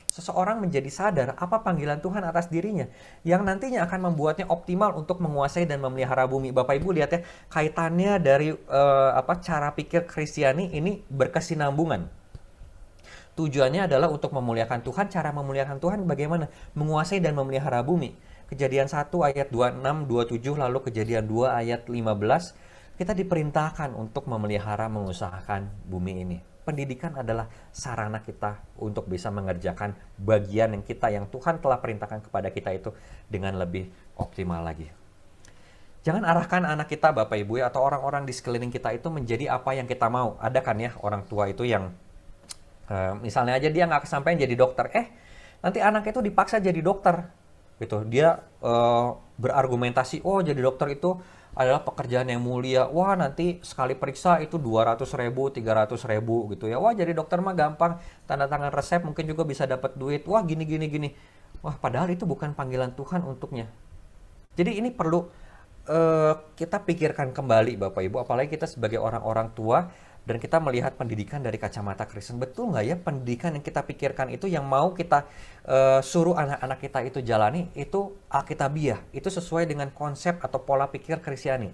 Speaker 3: Seseorang menjadi sadar apa panggilan Tuhan atas dirinya, yang nantinya akan membuatnya optimal untuk menguasai dan memelihara bumi. Bapak Ibu lihat ya, kaitannya dari cara pikir Kristiani ini berkesinambungan. Tujuannya adalah untuk memuliakan Tuhan. Cara memuliakan Tuhan bagaimana? Menguasai dan memelihara bumi. Kejadian 1 ayat 26, 27, lalu Kejadian 2 ayat 15. Kita diperintahkan untuk memelihara, mengusahakan bumi ini. Pendidikan adalah sarana kita untuk bisa mengerjakan bagian yang Tuhan telah perintahkan kepada kita itu dengan lebih optimal lagi. Jangan arahkan anak kita Bapak Ibu ya, atau orang-orang di sekeliling kita itu menjadi apa yang kita mau. Ada kan ya orang tua itu yang misalnya aja dia nggak kesampaian jadi dokter, nanti anak itu dipaksa jadi dokter, gitu. Dia berargumentasi, oh jadi dokter itu adalah pekerjaan yang mulia, wah nanti sekali periksa itu 200.000, 300.000 gitu ya, wah jadi dokter mah gampang, tanda tangan resep mungkin juga bisa dapat duit, wah gini. Wah padahal itu bukan panggilan Tuhan untuknya. Jadi ini perlu kita pikirkan kembali Bapak Ibu, apalagi kita sebagai orang-orang tua dan kita melihat pendidikan dari kacamata Kristen. Betul nggak ya pendidikan yang kita pikirkan itu yang mau kita suruh anak-anak kita itu jalani itu Alkitabiah, itu sesuai dengan konsep atau pola pikir Kristiani.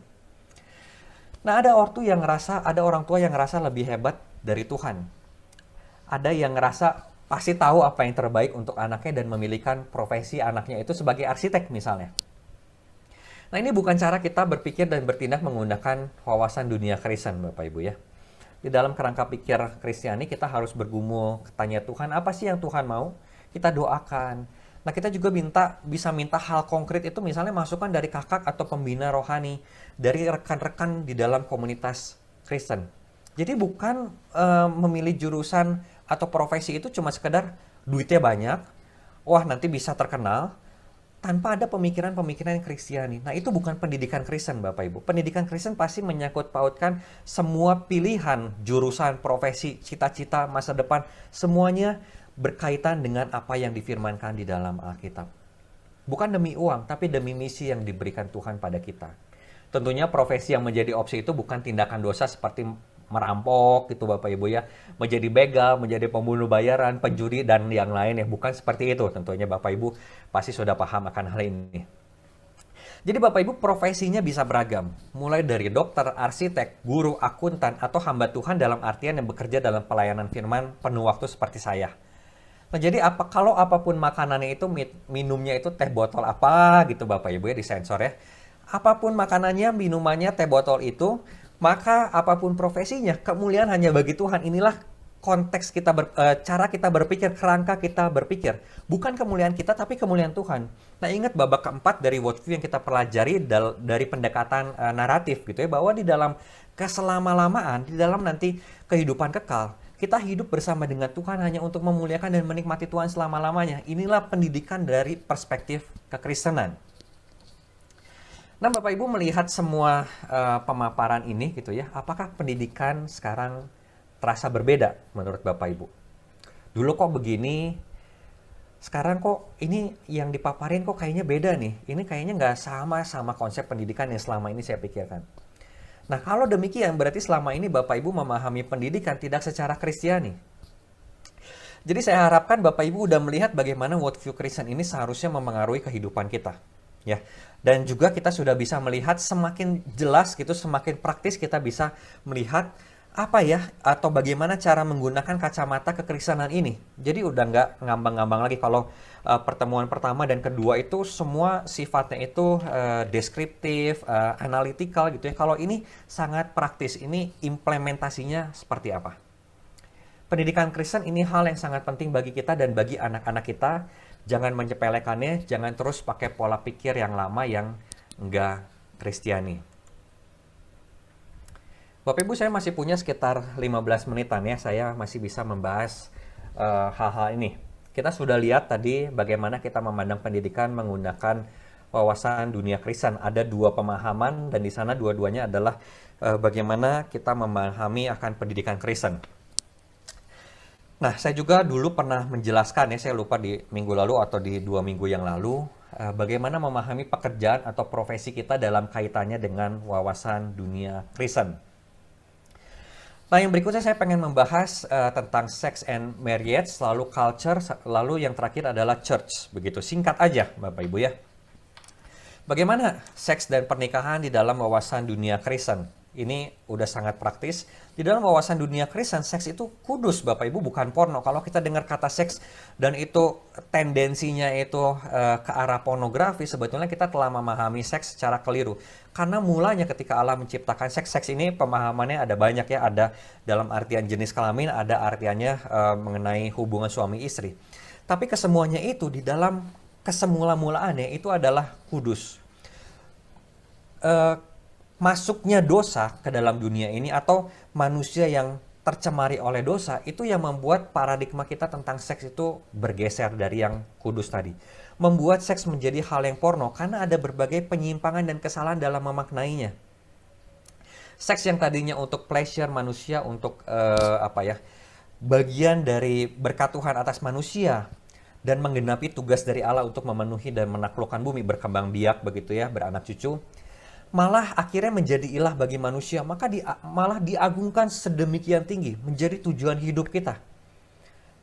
Speaker 3: Nah, ada orang tua yang ngerasa lebih hebat dari Tuhan. Ada yang ngerasa pasti tahu apa yang terbaik untuk anaknya dan memilihkan profesi anaknya itu sebagai arsitek misalnya. Nah, ini bukan cara kita berpikir dan bertindak menggunakan wawasan dunia Kristen, Bapak Ibu ya. Di dalam kerangka pikir Kristiani, kita harus bergumul, tanya Tuhan, apa sih yang Tuhan mau? Kita doakan. Nah, kita juga bisa minta hal konkret itu, misalnya masukan dari kakak atau pembina rohani, dari rekan-rekan di dalam komunitas Kristen. Jadi bukan memilih jurusan atau profesi itu cuma sekedar duitnya banyak, wah nanti bisa terkenal, tanpa ada pemikiran-pemikiran Kristiani. Nah, itu bukan pendidikan Kristen, Bapak Ibu. Pendidikan Kristen pasti menyangkut pautkan semua pilihan, jurusan, profesi, cita-cita, masa depan, semuanya berkaitan dengan apa yang difirmankan di dalam Alkitab. Bukan demi uang, tapi demi misi yang diberikan Tuhan pada kita. Tentunya profesi yang menjadi opsi itu bukan tindakan dosa seperti merampok gitu Bapak Ibu ya, menjadi begal, menjadi pembunuh bayaran, pencuri dan yang lain ya, bukan seperti itu. Tentunya Bapak Ibu pasti sudah paham akan hal ini. Jadi Bapak Ibu profesinya bisa beragam, mulai dari dokter, arsitek, guru, akuntan, atau hamba Tuhan dalam artian yang bekerja dalam pelayanan firman penuh waktu seperti saya. Nah, jadi kalau apapun makanannya itu, minumnya itu teh botol apa gitu Bapak Ibu ya, disensor ya. Apapun makanannya, minumannya, teh botol itu, maka apapun profesinya, kemuliaan hanya bagi Tuhan. Inilah konteks kita, cara kita berpikir, kerangka kita berpikir. Bukan kemuliaan kita, tapi kemuliaan Tuhan. Nah, ingat babak keempat dari worldview yang kita pelajari dari pendekatan naratif gitu ya, bahwa di dalam keselama-lamaan, di dalam nanti kehidupan kekal, kita hidup bersama dengan Tuhan hanya untuk memuliakan dan menikmati Tuhan selama-lamanya. Inilah pendidikan dari perspektif kekristenan. Nah, Bapak Ibu melihat semua pemaparan ini gitu ya, apakah pendidikan sekarang terasa berbeda menurut Bapak Ibu? Dulu kok begini, sekarang kok ini yang dipaparin kok kayaknya beda nih. Ini kayaknya nggak sama konsep pendidikan yang selama ini saya pikirkan. Nah, kalau demikian berarti selama ini Bapak Ibu memahami pendidikan tidak secara Kristiani. Jadi saya harapkan Bapak Ibu udah melihat bagaimana worldview Kristen ini seharusnya memengaruhi kehidupan kita. Ya, dan juga kita sudah bisa melihat semakin jelas gitu, semakin praktis kita bisa melihat apa ya, atau bagaimana cara menggunakan kacamata kekristenan ini. Jadi udah nggak ngambang-ngambang lagi. Kalau pertemuan pertama dan kedua itu semua sifatnya itu deskriptif, analytical gitu ya. Kalau ini sangat praktis, ini implementasinya seperti apa. Pendidikan Kristen ini hal yang sangat penting bagi kita dan bagi anak-anak kita. Jangan menyepelekannya, jangan terus pakai pola pikir yang lama yang enggak Kristiani. Bapak Ibu, saya masih punya sekitar 15 menitan ya, saya masih bisa membahas hal-hal ini. Kita sudah lihat tadi bagaimana kita memandang pendidikan menggunakan wawasan dunia Kristen. Ada dua pemahaman dan di sana dua-duanya adalah bagaimana kita memahami akan pendidikan Kristen. Nah, saya juga dulu pernah menjelaskan ya, saya lupa di minggu lalu atau di 2 minggu yang lalu, bagaimana memahami pekerjaan atau profesi kita dalam kaitannya dengan wawasan dunia Kristen. Nah, yang berikutnya saya pengen membahas tentang sex and marriage, lalu culture, lalu yang terakhir adalah church. Begitu, singkat aja Bapak Ibu ya. Bagaimana seks dan pernikahan di dalam wawasan dunia Kristen? Ini udah sangat praktis. Di dalam wawasan dunia Kristen, seks itu kudus Bapak Ibu, bukan porno. Kalau kita dengar kata seks dan itu tendensinya itu ke arah pornografi, sebetulnya kita telah memahami seks secara keliru. Karena mulanya ketika Allah menciptakan seks, seks ini pemahamannya ada banyak ya. Ada dalam artian jenis kelamin, ada artiannya mengenai hubungan suami istri. Tapi kesemuanya itu di dalam kesemula-mulaannya itu adalah kudus. Masuknya dosa ke dalam dunia ini atau manusia yang tercemari oleh dosa itu yang membuat paradigma kita tentang seks itu bergeser dari yang kudus tadi. Membuat seks menjadi hal yang porno karena ada berbagai penyimpangan dan kesalahan dalam memaknainya. Seks yang tadinya untuk pleasure manusia, untuk bagian dari berkat Tuhan atas manusia, dan menggenapi tugas dari Allah untuk memenuhi dan menaklukkan bumi, berkembang biak begitu ya, beranak cucu, malah akhirnya menjadi ilah bagi manusia, maka malah diagungkan sedemikian tinggi menjadi tujuan hidup kita.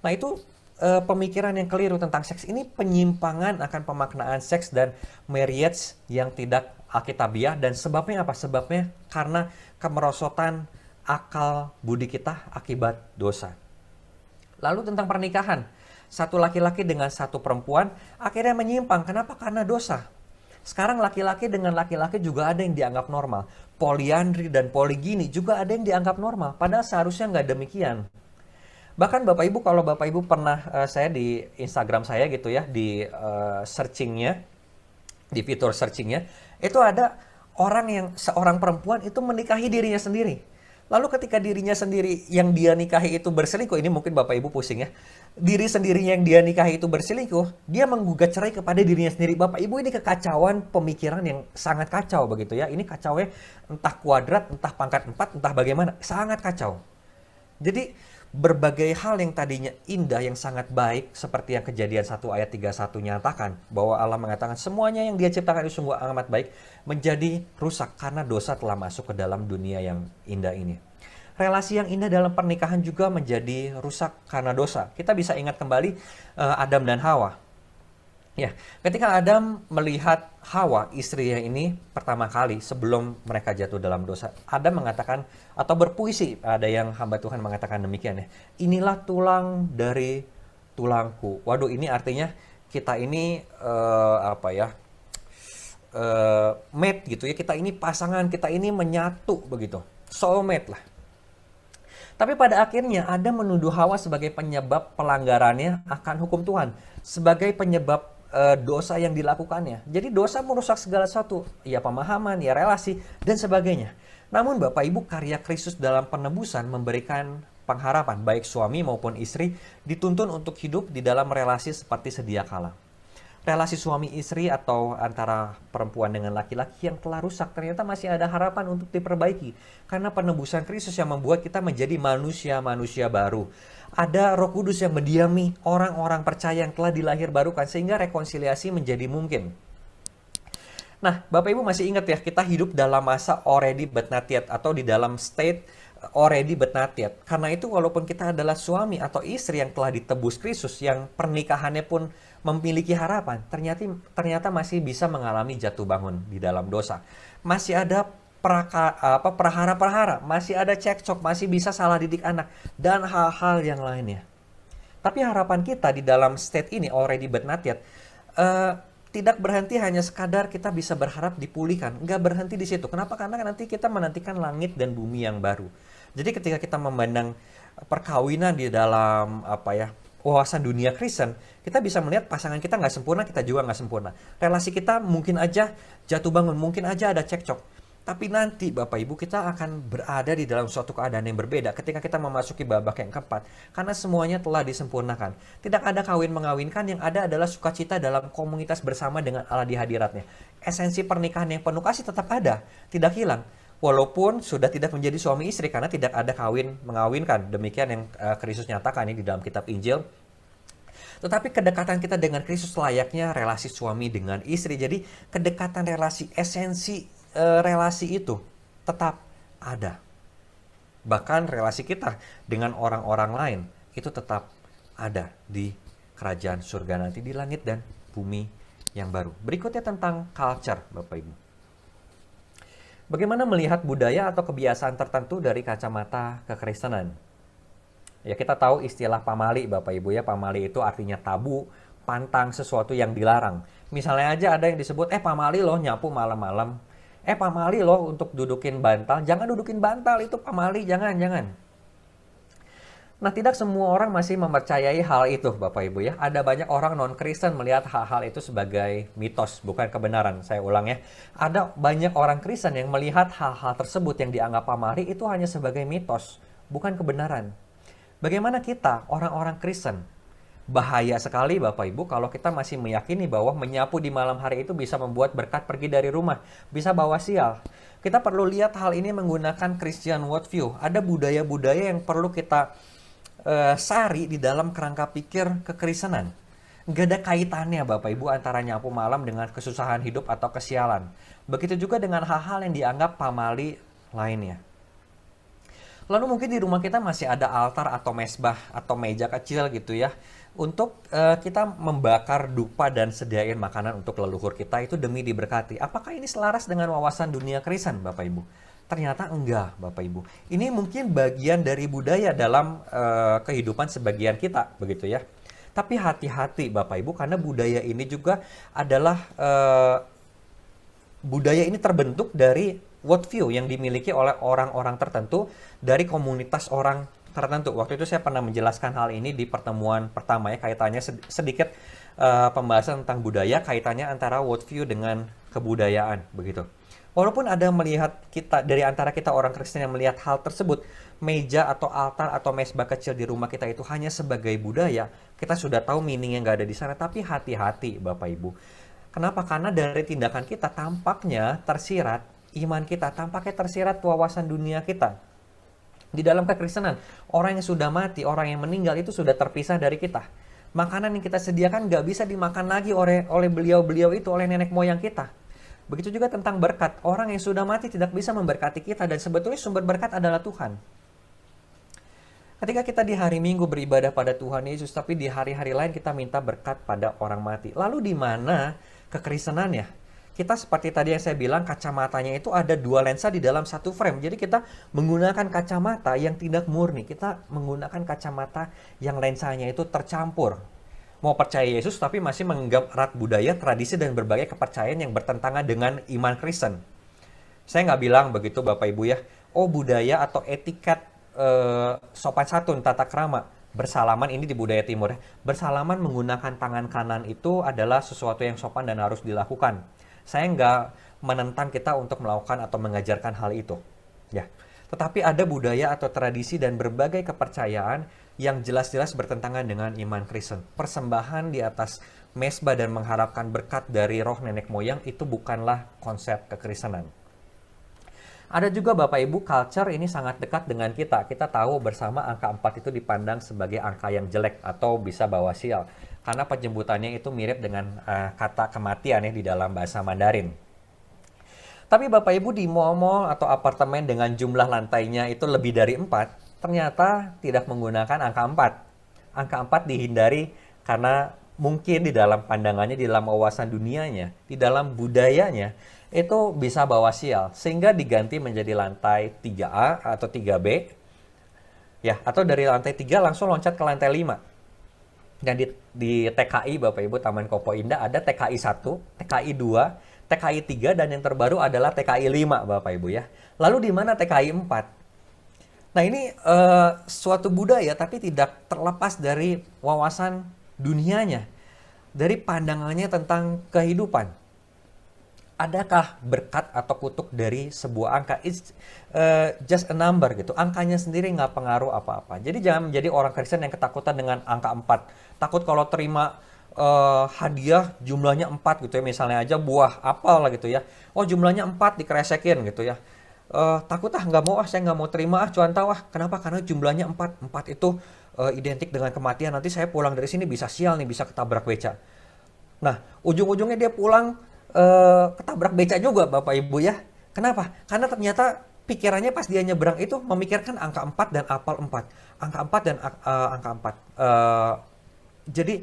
Speaker 3: Nah itu pemikiran yang keliru tentang seks ini, penyimpangan akan pemaknaan seks dan marriage yang tidak alkitabiah. Dan sebabnya apa? Sebabnya karena kemerosotan akal budi kita akibat dosa. Lalu tentang pernikahan, satu laki-laki dengan satu perempuan akhirnya menyimpang. Kenapa? Karena dosa. Sekarang laki-laki dengan laki-laki juga ada yang dianggap normal. Poliandri dan poligini juga ada yang dianggap normal. Padahal seharusnya nggak demikian. Bahkan Bapak Ibu, kalau Bapak Ibu pernah, saya di Instagram saya gitu ya, di searchingnya, di fitur searchingnya, itu ada orang yang, seorang perempuan itu menikahi dirinya sendiri. Lalu ketika dirinya sendiri yang dia nikahi itu berselingkuh, ini mungkin Bapak Ibu pusing ya, diri sendiri yang dia nikahi itu berselingkuh, dia menggugat cerai kepada dirinya sendiri. Bapak Ibu, ini kekacauan pemikiran yang sangat kacau begitu ya. Ini kacaunya entah kuadrat, entah pangkat 4, entah bagaimana, sangat kacau. Jadi berbagai hal yang tadinya indah, yang sangat baik, seperti yang Kejadian 1 ayat 31 nyatakan, bahwa Allah mengatakan semuanya yang dia ciptakan itu sungguh amat baik, menjadi rusak karena dosa telah masuk ke dalam dunia yang indah ini. Relasi yang indah dalam pernikahan juga menjadi rusak karena dosa. Kita bisa ingat kembali Adam dan Hawa. Ya, ketika Adam melihat Hawa, istrinya ini pertama kali sebelum mereka jatuh dalam dosa, Adam mengatakan atau berpuisi, ada yang hamba Tuhan mengatakan demikian ya, inilah tulang dari tulangku. Waduh, ini artinya kita ini mate gitu ya, kita ini pasangan, kita ini menyatu begitu, soulmate lah. Tapi pada akhirnya Adam menuduh Hawa sebagai penyebab pelanggarannya akan hukum Tuhan, sebagai penyebab dosa yang dilakukannya. Jadi dosa merusak segala sesuatu, ya pemahaman, ya relasi, dan sebagainya. Namun Bapak Ibu, karya Kristus dalam penebusan memberikan pengharapan, baik suami maupun istri dituntun untuk hidup di dalam relasi seperti sedia kala. Relasi suami istri atau antara perempuan dengan laki-laki yang telah rusak, ternyata masih ada harapan untuk diperbaiki. Karena penebusan Kristus yang membuat kita menjadi manusia-manusia baru. Ada Roh Kudus yang mendiami orang-orang percaya yang telah dilahirbarukan, sehingga rekonsiliasi menjadi mungkin. Nah, Bapak Ibu masih ingat ya, kita hidup dalam masa already but not yet, atau di dalam state already but not yet. Karena itu walaupun kita adalah suami atau istri yang telah ditebus Kristus, yang pernikahannya pun memiliki harapan, ternyata masih bisa mengalami jatuh bangun di dalam dosa. Masih ada perhara-perhara, masih ada cekcok, masih bisa salah didik anak, dan hal-hal yang lainnya. Tapi harapan kita di dalam state ini, already but not yet, tidak berhenti hanya sekadar kita bisa berharap dipulihkan. Nggak berhenti di situ. Kenapa? Karena nanti kita menantikan langit dan bumi yang baru. Jadi ketika kita memandang perkawinan di dalam wawasan dunia Kristen, kita bisa melihat pasangan kita nggak sempurna, kita juga nggak sempurna. Relasi kita mungkin aja jatuh bangun, mungkin aja ada cekcok. Tapi nanti Bapak Ibu, kita akan berada di dalam suatu keadaan yang berbeda ketika kita memasuki babak yang keempat. Karena semuanya telah disempurnakan. Tidak ada kawin mengawinkan, yang ada adalah sukacita dalam komunitas bersama dengan Allah di hadiratnya. Esensi pernikahan yang penuh kasih tetap ada, tidak hilang. Walaupun sudah tidak menjadi suami istri karena tidak ada kawin mengawinkan. Demikian yang Kristus nyatakan ini di dalam kitab Injil. Tetapi kedekatan kita dengan Kristus layaknya relasi suami dengan istri. Jadi kedekatan relasi, esensi relasi itu tetap ada. Bahkan relasi kita dengan orang-orang lain itu tetap ada di kerajaan surga nanti, di langit dan bumi yang baru. Berikutnya tentang culture, Bapak Ibu. Bagaimana melihat budaya atau kebiasaan tertentu dari kacamata kekristenan? Ya, kita tahu istilah pamali Bapak Ibu ya. Pamali itu artinya tabu, pantang, sesuatu yang dilarang. Misalnya aja ada yang disebut, pamali loh nyapu malam-malam. Pamali loh untuk dudukin bantal. Jangan dudukin bantal, itu pamali, jangan. Nah, tidak semua orang masih mempercayai hal itu Bapak Ibu ya. Ada banyak orang non-Kristen melihat hal-hal itu sebagai mitos, bukan kebenaran. Saya ulang ya. Ada banyak orang Kristen yang melihat hal-hal tersebut yang dianggap pamali itu hanya sebagai mitos, bukan kebenaran. Bagaimana kita, orang-orang Kristen? Bahaya sekali Bapak Ibu kalau kita masih meyakini bahwa menyapu di malam hari itu bisa membuat berkat pergi dari rumah, bisa bawa sial. Kita perlu lihat hal ini menggunakan Christian worldview. Ada budaya-budaya yang perlu kita sari di dalam kerangka pikir kekristenan. Nggak ada kaitannya Bapak Ibu antara nyapu malam dengan kesusahan hidup atau kesialan. Begitu juga dengan hal-hal yang dianggap pamali lainnya. Lalu mungkin di rumah kita masih ada altar atau mesbah atau meja kecil gitu ya. Untuk kita membakar dupa dan sediain makanan untuk leluhur kita itu demi diberkati. Apakah ini selaras dengan wawasan dunia Kristen Bapak Ibu? Ternyata enggak Bapak Ibu. Ini mungkin bagian dari budaya dalam kehidupan sebagian kita begitu ya. Tapi hati-hati Bapak Ibu karena budaya ini juga adalah budaya ini terbentuk dari worldview yang dimiliki oleh orang-orang tertentu dari komunitas orang tertentu. Waktu itu saya pernah menjelaskan hal ini di pertemuan pertama ya, kaitannya sedikit pembahasan tentang budaya, kaitannya antara worldview dengan kebudayaan begitu. Walaupun ada melihat kita, dari antara kita orang Kristen yang melihat hal tersebut, meja atau altar atau mesbah kecil di rumah kita itu hanya sebagai budaya, kita sudah tahu meaning yang nggak ada di sana, tapi hati-hati Bapak Ibu. Kenapa? Karena dari tindakan kita tampaknya tersirat iman kita, tampaknya tersirat wawasan dunia kita. Di dalam kekristenan, orang yang sudah mati, orang yang meninggal itu sudah terpisah dari kita. Makanan yang kita sediakan nggak bisa dimakan lagi oleh beliau-beliau itu, oleh nenek moyang kita. Begitu juga tentang berkat. Orang yang sudah mati tidak bisa memberkati kita dan sebetulnya sumber berkat adalah Tuhan. Ketika kita di hari Minggu beribadah pada Tuhan Yesus, tapi di hari-hari lain kita minta berkat pada orang mati. Lalu di mana kekristenannya? Kita seperti tadi yang saya bilang, kacamatanya itu ada dua lensa di dalam satu frame. Jadi kita menggunakan kacamata yang tidak murni. Kita menggunakan kacamata yang lensanya itu tercampur. Mau percaya Yesus tapi masih menganggap erat budaya, tradisi, dan berbagai kepercayaan yang bertentangan dengan iman Kristen. Saya nggak bilang begitu Bapak Ibu ya, oh budaya atau etiket sopan santun, tata krama, bersalaman ini di budaya timur ya. Bersalaman menggunakan tangan kanan itu adalah sesuatu yang sopan dan harus dilakukan. Saya nggak menentang kita untuk melakukan atau mengajarkan hal itu. Ya. Tetapi ada budaya atau tradisi dan berbagai kepercayaan yang jelas-jelas bertentangan dengan iman Kristen. Persembahan di atas mesbah dan mengharapkan berkat dari roh nenek moyang itu bukanlah konsep kekristenan. Ada juga Bapak Ibu, culture ini sangat dekat dengan kita. Kita tahu bersama angka 4 itu dipandang sebagai angka yang jelek atau bisa bawa sial. Karena penjemputannya itu mirip dengan kata kematian ya di dalam bahasa Mandarin. Tapi Bapak Ibu di mall-mall atau apartemen dengan jumlah lantainya itu lebih dari 4, ternyata tidak menggunakan angka 4. Angka 4 dihindari karena mungkin di dalam pandangannya, di dalam wawasan dunianya, di dalam budayanya, itu bisa bawa sial. Sehingga diganti menjadi lantai 3A atau 3B. Ya, atau dari lantai 3 langsung loncat ke lantai 5. Dan di TKI Bapak Ibu, Taman Kopo Indah ada TKI 1, TKI 2, TKI 3, dan yang terbaru adalah TKI 5 Bapak Ibu ya. Lalu di mana TKI 4? Nah ini suatu budaya tapi tidak terlepas dari wawasan dunianya, dari pandangannya tentang kehidupan. Adakah berkat atau kutuk dari sebuah angka? It's just a number gitu. Angkanya sendiri nggak pengaruh apa-apa. Jadi jangan menjadi orang Kristen yang ketakutan dengan angka 4. Takut kalau terima hadiah jumlahnya 4 gitu ya. Misalnya aja buah apel lah gitu ya. Oh jumlahnya 4 dikeresekin gitu ya. Takut nggak mau saya nggak mau terima cuan tahu kenapa? Karena jumlahnya 4 itu identik dengan kematian, nanti saya pulang dari sini bisa sial nih, bisa ketabrak beca. Nah ujung-ujungnya dia pulang ketabrak beca juga Bapak Ibu ya. Kenapa? Karena ternyata pikirannya pas dia nyebrang itu memikirkan angka 4 dan apel 4, angka 4 dan angka 4. Jadi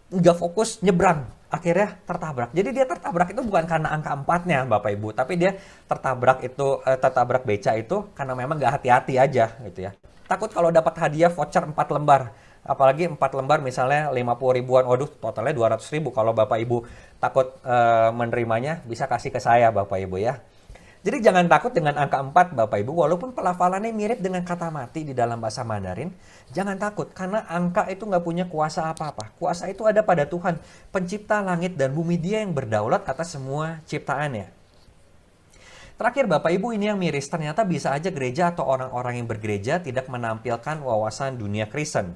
Speaker 3: nggak fokus nyebrang, akhirnya tertabrak. Jadi dia tertabrak itu bukan karena angka 4-nya Bapak Ibu, tapi dia tertabrak beca itu karena memang nggak hati-hati aja gitu ya. Takut kalau dapat hadiah voucher 4 lembar, apalagi 4 lembar misalnya 50 ribuan, waduh totalnya 200 ribu. Kalau Bapak Ibu takut menerimanya bisa kasih ke saya Bapak Ibu ya. Jadi jangan takut dengan angka 4 Bapak Ibu, walaupun pelafalannya mirip dengan kata mati di dalam bahasa Mandarin. Jangan takut, karena angka itu nggak punya kuasa apa-apa. Kuasa itu ada pada Tuhan, pencipta langit dan bumi. Dia yang berdaulat atas semua ciptaannya. Terakhir Bapak Ibu, ini yang miris, ternyata bisa aja gereja atau orang-orang yang bergereja tidak menampilkan wawasan dunia Kristen.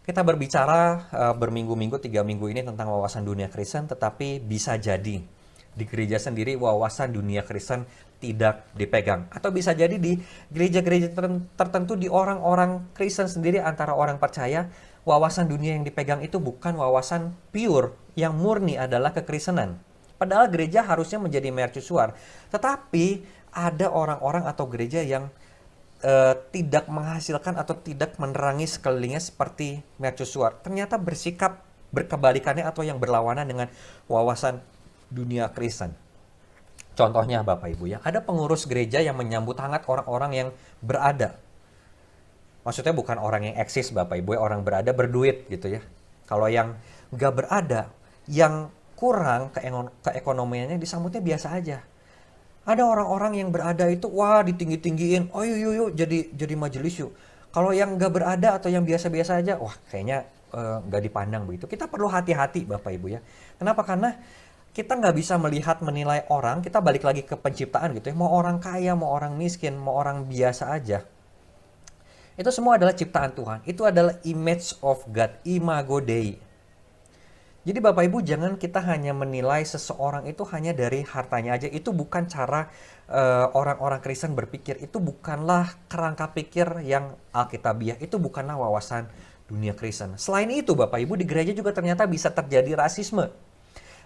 Speaker 3: Kita berbicara berminggu-minggu, 3 minggu ini tentang wawasan dunia Kristen, tetapi bisa jadi di gereja sendiri wawasan dunia Kristen tidak dipegang. Atau bisa jadi di gereja-gereja tertentu, di orang-orang Kristen sendiri, antara orang percaya, wawasan dunia yang dipegang itu bukan wawasan pure, yang murni adalah kekristenan. Padahal gereja harusnya menjadi mercusuar. Tetapi ada orang-orang atau gereja yang tidak menghasilkan atau tidak menerangi sekelilingnya seperti mercusuar. Ternyata bersikap berkebalikannya atau yang berlawanan dengan wawasan dunia Kristen. Contohnya Bapak Ibu ya, ada pengurus gereja yang menyambut hangat orang-orang yang berada. Maksudnya bukan orang yang eksis Bapak Ibu ya, orang berada berduit gitu ya. Kalau yang nggak berada, yang kurang keekonomiannya disambutnya biasa aja. Ada orang-orang yang berada itu, wah ditinggi-tinggiin, oh yuk yuk yuk jadi majelis yuk. Kalau yang nggak berada atau yang biasa-biasa aja, wah kayaknya nggak dipandang begitu. Kita perlu hati-hati Bapak Ibu ya. Kenapa? Karena kita nggak bisa melihat menilai orang, kita balik lagi ke penciptaan gitu ya. Mau orang kaya, mau orang miskin, mau orang biasa aja. Itu semua adalah ciptaan Tuhan. Itu adalah image of God, imago Dei. Jadi Bapak Ibu jangan kita hanya menilai seseorang itu hanya dari hartanya aja. Itu bukan cara orang-orang Kristen berpikir. Itu bukanlah kerangka pikir yang Alkitabiah. Itu bukanlah wawasan dunia Kristen. Selain itu Bapak Ibu di gereja juga ternyata bisa terjadi rasisme.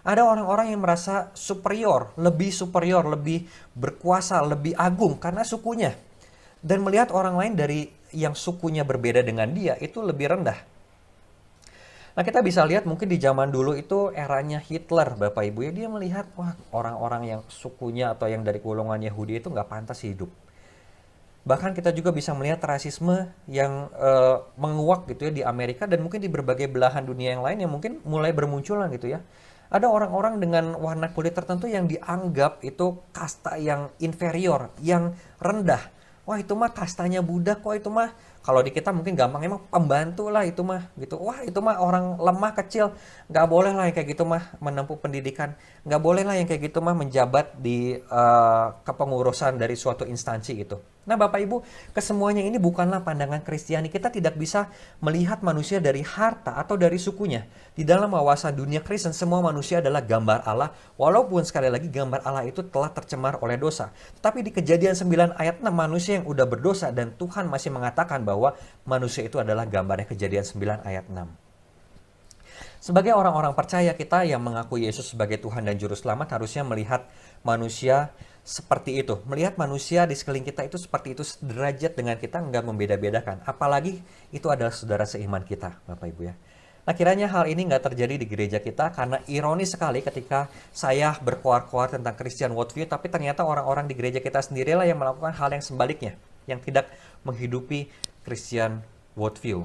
Speaker 3: Ada orang-orang yang merasa superior, lebih berkuasa, lebih agung karena sukunya. Dan melihat orang lain dari yang sukunya berbeda dengan dia itu lebih rendah. Nah kita bisa lihat mungkin di zaman dulu itu eranya Hitler Bapak Ibu ya. Dia melihat wah orang-orang yang sukunya atau yang dari golongan Yahudi itu nggak pantas hidup. Bahkan kita juga bisa melihat rasisme yang menguak gitu ya di Amerika dan mungkin di berbagai belahan dunia yang lain yang mungkin mulai bermunculan gitu ya. Ada orang-orang dengan warna kulit tertentu yang dianggap itu kasta yang inferior, yang rendah. Wah itu mah kastanya budak, kok itu mah kalau di kita mungkin gampang emang pembantu lah itu mah gitu. Wah itu mah orang lemah kecil, nggak boleh lah yang kayak gitu mah menempuh pendidikan, nggak boleh lah yang kayak gitu mah menjabat di kepengurusan dari suatu instansi gitu. Nah Bapak Ibu, kesemuanya ini bukanlah pandangan Kristiani. Kita tidak bisa melihat manusia dari harta atau dari sukunya. Di dalam wawasan dunia Kristen, semua manusia adalah gambar Allah, walaupun sekali lagi gambar Allah itu telah tercemar oleh dosa. Tapi di Kejadian 9 ayat 6, manusia yang udah berdosa dan Tuhan masih mengatakan bahwa manusia itu adalah gambarnya. Kejadian 9 ayat 6. Sebagai orang-orang percaya, kita yang mengakui Yesus sebagai Tuhan dan Juru Selamat harusnya melihat manusia seperti itu. Melihat manusia di sekeliling kita itu seperti itu, sederajat dengan kita, nggak membeda-bedakan. Apalagi itu adalah saudara seiman kita, Bapak Ibu ya. Nah kiranya hal ini nggak terjadi di gereja kita karena ironis sekali ketika saya berkoar-koar tentang Christian worldview, tapi ternyata orang-orang di gereja kita sendirilah yang melakukan hal yang sebaliknya, yang tidak menghidupi Christian worldview.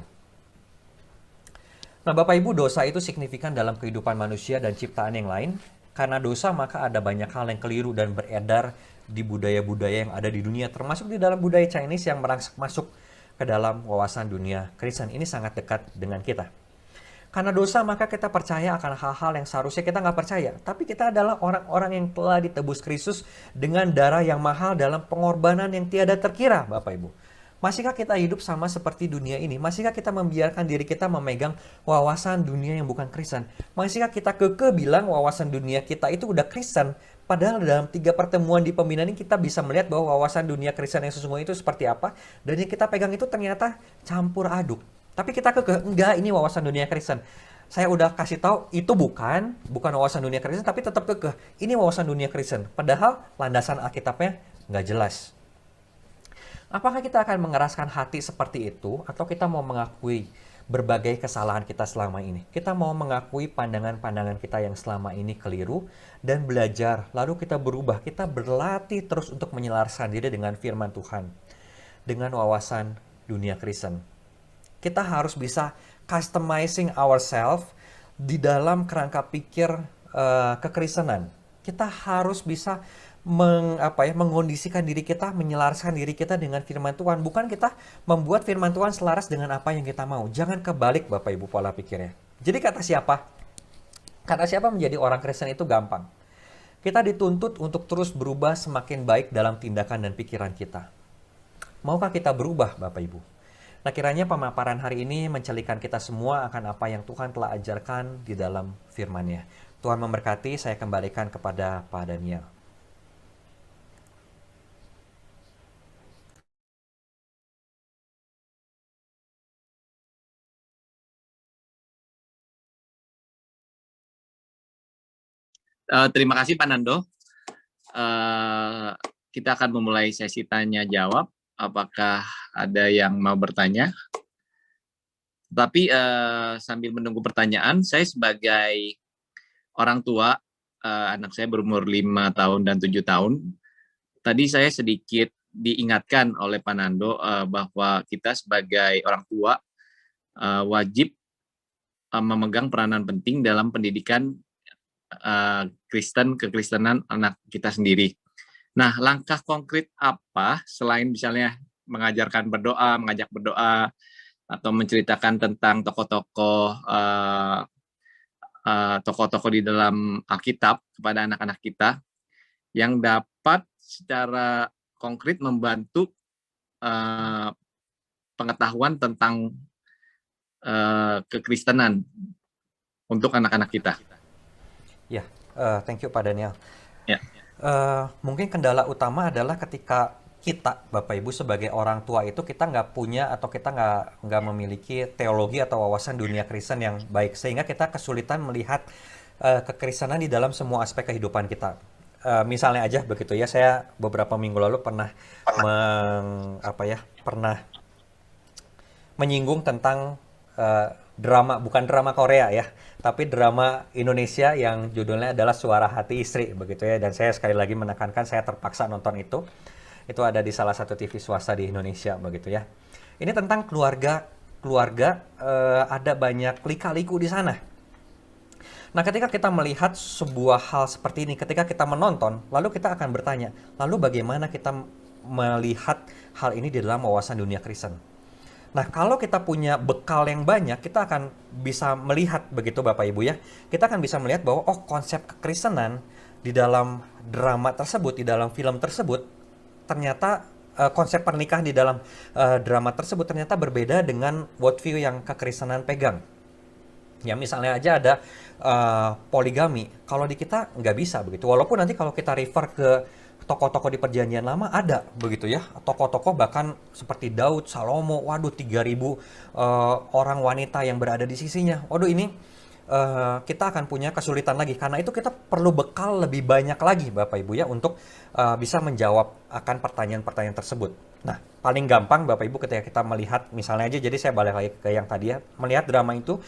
Speaker 3: Nah Bapak Ibu, dosa itu signifikan dalam kehidupan manusia dan ciptaan yang lain. Karena dosa maka ada banyak hal yang keliru dan beredar di budaya-budaya yang ada di dunia, termasuk di dalam budaya Chinese yang merangsak masuk ke dalam wawasan dunia Kristen. Ini sangat dekat dengan kita. Karena dosa maka kita percaya akan hal-hal yang seharusnya kita nggak percaya. Tapi kita adalah orang-orang yang telah ditebus Kristus dengan darah yang mahal dalam pengorbanan yang tiada terkira, Bapak Ibu. Masihkah kita hidup sama seperti dunia ini? Masihkah kita membiarkan diri kita memegang wawasan dunia yang bukan Kristen? Masihkah kita kekeh bilang wawasan dunia kita itu udah Kristen? Padahal dalam 3 pertemuan di pembinaan ini kita bisa melihat bahwa wawasan dunia Kristen yang sesungguhnya itu seperti apa. Dan yang kita pegang itu ternyata campur aduk. Tapi kita kekeh, enggak ini wawasan dunia Kristen. Saya udah kasih tahu itu bukan wawasan dunia Kristen, tapi tetap kekeh. Ini wawasan dunia Kristen. Padahal landasan Alkitabnya nggak jelas. Apakah kita akan mengeraskan hati seperti itu atau kita mau mengakui berbagai kesalahan kita selama ini? Kita mau mengakui pandangan-pandangan kita yang selama ini keliru dan belajar. Lalu kita berubah, kita berlatih terus untuk menyelaraskan diri dengan firman Tuhan. Dengan wawasan dunia Kristen. Kita harus bisa customizing ourselves di dalam kerangka pikir kekristenan. Kita harus bisa mengondisikan diri kita, menyelaraskan diri kita dengan firman Tuhan. Bukan kita membuat firman Tuhan selaras dengan apa yang kita mau. Jangan kebalik Bapak Ibu pola pikirnya. Jadi kata siapa? Kata siapa menjadi orang Kristen itu gampang. Kita dituntut untuk terus berubah semakin baik dalam tindakan dan pikiran kita. Maukah kita berubah Bapak Ibu? Nah kiranya pemaparan hari ini mencelikan kita semua akan apa yang Tuhan telah ajarkan di dalam firman-Nya. Tuhan memberkati, saya kembalikan kepada Pak Daniel.
Speaker 1: Terima kasih Pak Nando. Kita akan memulai sesi tanya jawab. Apakah ada yang mau bertanya? Tapi sambil menunggu pertanyaan, saya sebagai orang tua, anak saya berumur 5 tahun dan 7 tahun. Tadi saya sedikit diingatkan oleh Pak Nando bahwa kita sebagai orang tua wajib memegang peranan penting dalam pendidikan kekristenan anak kita sendiri. Nah, langkah konkret apa selain misalnya mengajarkan berdoa, mengajak berdoa, atau menceritakan tentang tokoh-tokoh di dalam Alkitab kepada anak-anak kita yang dapat secara konkret membantu pengetahuan tentang kekristenan untuk anak-anak kita.
Speaker 3: Ya, thank you Pak Daniel.
Speaker 1: Ya.
Speaker 3: Mungkin kendala utama adalah ketika kita, Bapak Ibu, sebagai orang tua itu kita nggak punya atau kita nggak memiliki teologi atau wawasan dunia Kristen yang baik, sehingga kita kesulitan melihat kekristenan di dalam semua aspek kehidupan kita. Misalnya aja begitu ya, saya beberapa minggu lalu pernah menyinggung tentang drama, bukan drama Korea ya, tapi drama Indonesia yang judulnya adalah Suara Hati Istri begitu ya. Dan saya sekali lagi menekankan, saya terpaksa nonton itu ada di salah satu TV swasta di Indonesia begitu ya. Ini tentang keluarga ada banyak lika-liku di sana. Nah, ketika kita melihat sebuah hal seperti ini, ketika kita menonton, lalu kita akan bertanya, lalu bagaimana kita melihat hal ini di dalam wawasan dunia Kristen? Nah, kalau kita punya bekal yang banyak, kita akan bisa melihat begitu Bapak Ibu ya. Kita akan bisa melihat bahwa konsep kekristenan di dalam drama tersebut, di dalam film tersebut, ternyata konsep pernikahan di dalam drama tersebut ternyata berbeda dengan worldview yang kekristenan pegang. Ya, misalnya aja ada poligami. Kalau di kita nggak bisa begitu. Walaupun nanti kalau kita refer ke tokoh-tokoh di Perjanjian Lama ada begitu ya. Tokoh-tokoh bahkan seperti Daud, Salomo, waduh 3.000 orang wanita yang berada di sisinya. Waduh, ini kita akan punya kesulitan lagi. Karena itu kita perlu bekal lebih banyak lagi Bapak Ibu ya untuk bisa menjawab akan pertanyaan-pertanyaan tersebut. Nah, paling gampang Bapak Ibu ketika kita melihat misalnya aja, jadi saya balik lagi ke yang tadi ya, melihat drama itu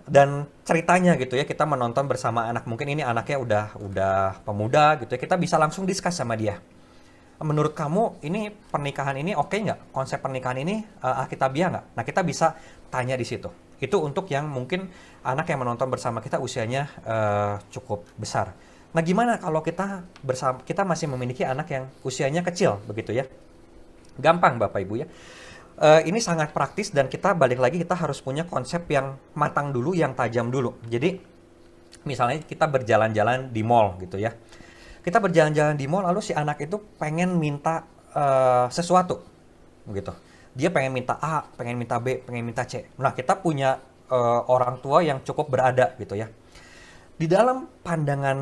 Speaker 3: dan ceritanya gitu ya, kita menonton bersama anak, mungkin ini anaknya udah pemuda gitu ya, kita bisa langsung discuss sama dia. Menurut kamu ini pernikahan ini oke nggak? Konsep pernikahan ini alkitabiah nggak? Nah, kita bisa tanya di situ. Itu untuk yang mungkin anak yang menonton bersama kita usianya cukup besar. Nah, gimana kalau kita masih memiliki anak yang usianya kecil begitu ya? Gampang Bapak Ibu ya. Ini sangat praktis dan kita balik lagi, kita harus punya konsep yang matang dulu, yang tajam dulu. Jadi misalnya kita berjalan-jalan di mall gitu ya. Kita berjalan-jalan di mall lalu si anak itu pengen minta sesuatu gitu. Dia pengen minta A, pengen minta B, pengen minta C. Nah, kita punya orang tua yang cukup berada gitu ya. Di dalam pandangan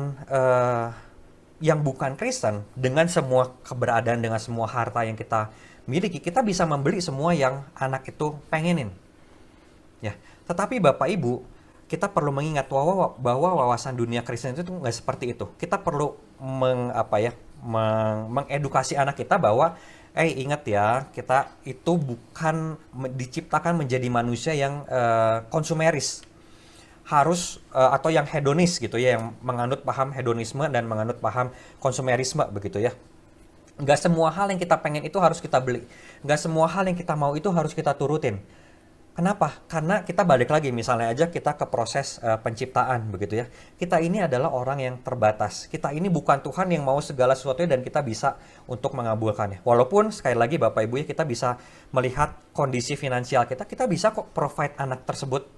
Speaker 3: yang bukan Kristen, dengan semua keberadaan, dengan semua harta yang kita miliki, kita bisa membeli semua yang anak itu pengenin. Ya, tetapi Bapak Ibu, kita perlu mengingat bahwa wawasan dunia Kristen itu nggak seperti itu. Kita perlu mengedukasi anak kita bahwa ingat ya, kita itu bukan diciptakan menjadi manusia yang konsumeris, harus atau yang hedonis gitu ya, yang menganut paham hedonisme dan menganut paham konsumerisme begitu ya. Nggak semua hal yang kita pengen itu harus kita beli, nggak semua hal yang kita mau itu harus kita turutin. Kenapa? Karena kita balik lagi, misalnya aja kita ke proses penciptaan begitu ya. Kita ini adalah orang yang terbatas. Kita ini bukan Tuhan yang mau segala sesuatunya dan kita bisa untuk mengabulkannya. Walaupun sekali lagi Bapak Ibu ya, kita bisa melihat kondisi finansial kita bisa kok provide anak tersebut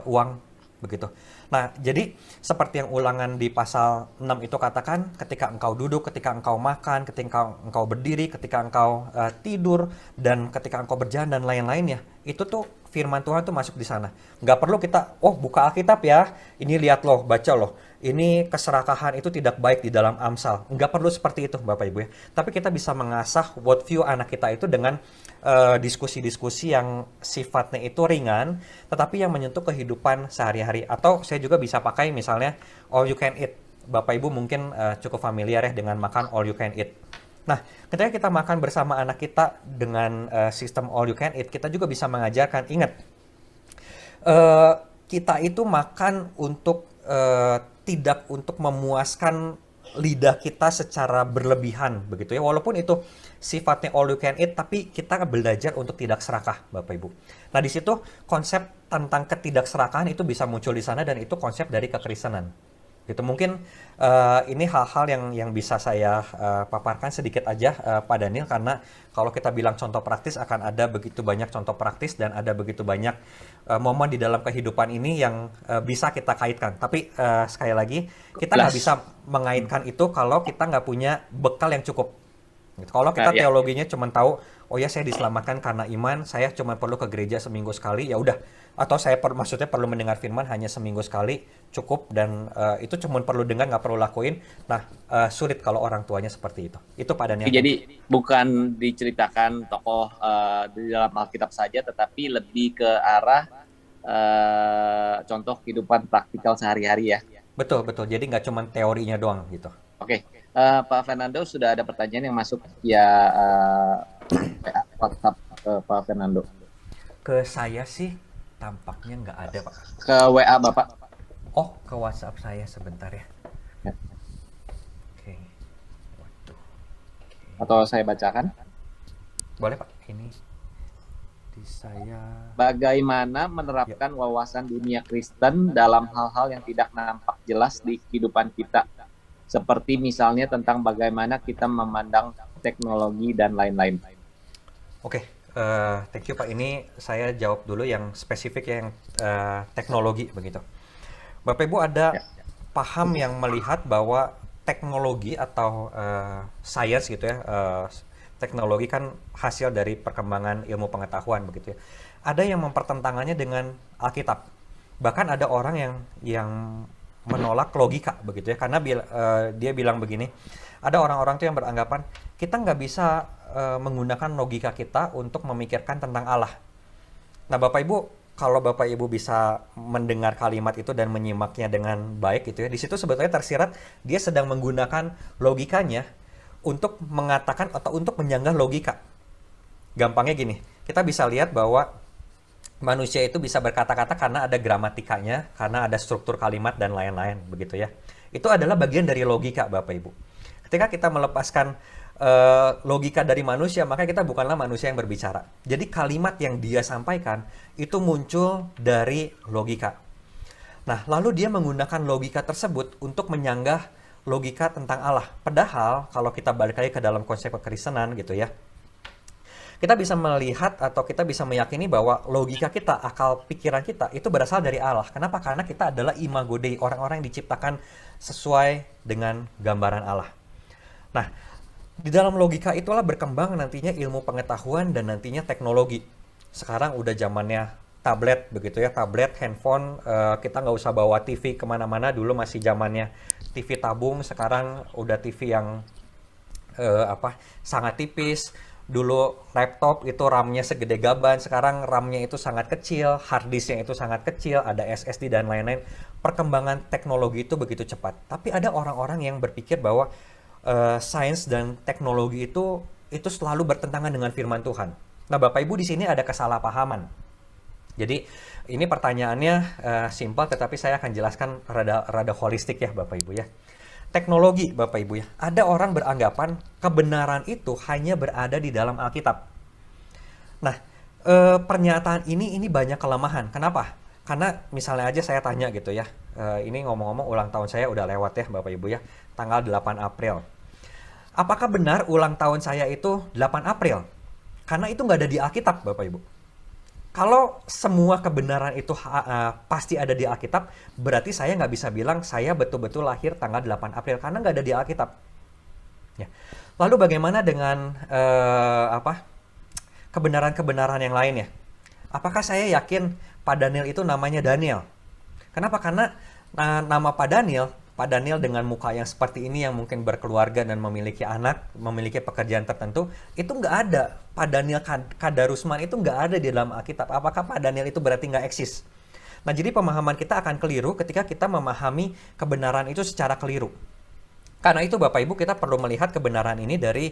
Speaker 3: uang begitu. Nah, jadi seperti yang Ulangan di pasal 6 itu katakan, ketika engkau duduk, ketika engkau makan, ketika engkau berdiri, ketika engkau tidur, dan ketika engkau berjalan dan lain-lainnya, itu tuh firman Tuhan tuh masuk di sana. Nggak perlu kita, buka Alkitab ya, ini lihat loh, baca loh, ini keserakahan itu tidak baik di dalam Amsal. Nggak perlu seperti itu Bapak Ibu ya. Tapi kita bisa mengasah worldview anak kita itu dengan diskusi-diskusi yang sifatnya itu ringan, tetapi yang menyentuh kehidupan sehari-hari. Atau saya juga bisa pakai misalnya all you can eat. Bapak Ibu mungkin cukup familiar ya dengan makan all you can eat. Nah, ketika kita makan bersama anak kita dengan sistem all you can eat, kita juga bisa mengajarkan, ingat, eh, kita itu makan untuk tidak untuk memuaskan lidah kita secara berlebihan begitu ya. Walaupun itu sifatnya all you can eat, tapi kita belajar untuk tidak serakah, Bapak Ibu. Nah, di situ konsep tentang ketidakserakahan itu bisa muncul di sana, dan itu konsep dari kekristenan. Gitu mungkin ini hal-hal yang bisa saya paparkan sedikit aja, Pak Daniel, karena kalau kita bilang contoh praktis akan ada begitu banyak contoh praktis dan ada begitu banyak momen di dalam kehidupan ini yang bisa kita kaitkan. Tapi sekali lagi kita nggak bisa mengaitkan itu kalau kita nggak punya bekal yang cukup. Gitu. Kalau kita teologinya cuma tahu, oh ya saya diselamatkan karena iman, saya cuma perlu ke gereja seminggu sekali, ya udah. Atau saya maksudnya perlu mendengar firman hanya seminggu sekali, cukup, dan itu cuma perlu dengar, nggak perlu lakuin. Nah, sulit kalau orang tuanya seperti itu. Itu Pak Daniel.
Speaker 1: Jadi bukan diceritakan tokoh di dalam Alkitab saja, tetapi lebih ke arah contoh kehidupan praktikal sehari-hari ya.
Speaker 3: Betul, betul. Jadi nggak cuma teorinya doang gitu.
Speaker 1: Oke. Pak Fernando, sudah ada pertanyaan yang masuk via WhatsApp Pak Fernando.
Speaker 3: Ke saya sih tampaknya nggak ada, Pak.
Speaker 1: Ke WA Bapak.
Speaker 3: Oh, ke WhatsApp saya sebentar ya.
Speaker 1: Ya.
Speaker 3: Oke. Waduh.
Speaker 1: Atau saya bacakan?
Speaker 3: Boleh, Pak. Ini di saya.
Speaker 1: Bagaimana menerapkan wawasan dunia Kristen dalam hal-hal yang tidak nampak jelas di kehidupan kita? Seperti misalnya tentang bagaimana kita memandang teknologi dan lain-lain.
Speaker 3: Oke, thank you Pak. Ini saya jawab dulu yang spesifik ya, yang teknologi begitu. Bapak Ibu ada paham yang melihat bahwa teknologi atau science gitu ya, teknologi kan hasil dari perkembangan ilmu pengetahuan begitu ya. Ada yang mempertentangannya dengan Alkitab. Bahkan ada orang yang menolak logika begitu ya, karena dia bilang begini, ada orang-orang tuh yang beranggapan kita nggak bisa menggunakan logika kita untuk memikirkan tentang Allah. Nah, Bapak Ibu, kalau Bapak Ibu bisa mendengar kalimat itu dan menyimaknya dengan baik gitu ya, di situ sebetulnya tersirat dia sedang menggunakan logikanya untuk mengatakan atau untuk menyanggah logika. Gampangnya gini, kita bisa lihat bahwa manusia itu bisa berkata-kata karena ada gramatikanya, karena ada struktur kalimat dan lain-lain begitu ya. Itu adalah bagian dari logika, Bapak Ibu. Ketika kita melepaskan logika dari manusia, maka kita bukanlah manusia yang berbicara. Jadi kalimat yang dia sampaikan itu muncul dari logika. Nah, lalu dia menggunakan logika tersebut untuk menyanggah logika tentang Allah. Padahal kalau kita balik lagi ke dalam konsep kekristenan gitu ya, kita bisa melihat atau kita bisa meyakini bahwa logika kita, akal pikiran kita itu berasal dari Allah. Kenapa? Karena kita adalah imago Dei, orang-orang yang diciptakan sesuai dengan gambaran Allah. Nah, di dalam logika itulah berkembang nantinya ilmu pengetahuan dan nantinya teknologi. Sekarang udah zamannya tablet begitu ya, tablet, handphone, kita nggak usah bawa TV kemana-mana. Dulu masih zamannya TV tabung, sekarang udah TV yang sangat tipis. Dulu laptop itu RAM-nya segede gaban, sekarang RAM-nya itu sangat kecil, hard disk-nya itu sangat kecil, ada SSD dan lain-lain. Perkembangan teknologi itu begitu cepat. Tapi ada orang-orang yang berpikir bahwa sains dan teknologi itu selalu bertentangan dengan firman Tuhan. Nah, Bapak Ibu, di sini ada kesalahpahaman. Jadi ini pertanyaannya simpel, tetapi saya akan jelaskan rada holistik ya Bapak Ibu ya. Teknologi Bapak Ibu ya, ada orang beranggapan kebenaran itu hanya berada di dalam Alkitab. Nah, pernyataan ini banyak kelemahan. Kenapa? Karena misalnya aja saya tanya gitu ya, ini ngomong-ngomong ulang tahun saya udah lewat ya Bapak Ibu ya, tanggal 8 April. Apakah benar ulang tahun saya itu 8 April? Karena itu nggak ada di Alkitab Bapak Ibu. Kalau semua kebenaran itu pasti ada di Alkitab, berarti saya nggak bisa bilang saya betul-betul lahir tanggal 8 April, karena nggak ada di Alkitab. Ya. Lalu bagaimana dengan kebenaran-kebenaran yang lain ya? Apakah saya yakin Pak Daniel itu namanya Daniel? Kenapa? Karena nama Pak Daniel dengan muka yang seperti ini, yang mungkin berkeluarga dan memiliki anak, memiliki pekerjaan tertentu, itu nggak ada. Pak Daniel Kadarusman itu nggak ada di dalam Alkitab. Apakah Pak Daniel itu berarti nggak eksis? Nah, jadi pemahaman kita akan keliru ketika kita memahami kebenaran itu secara keliru. Karena itu Bapak Ibu, kita perlu melihat kebenaran ini dari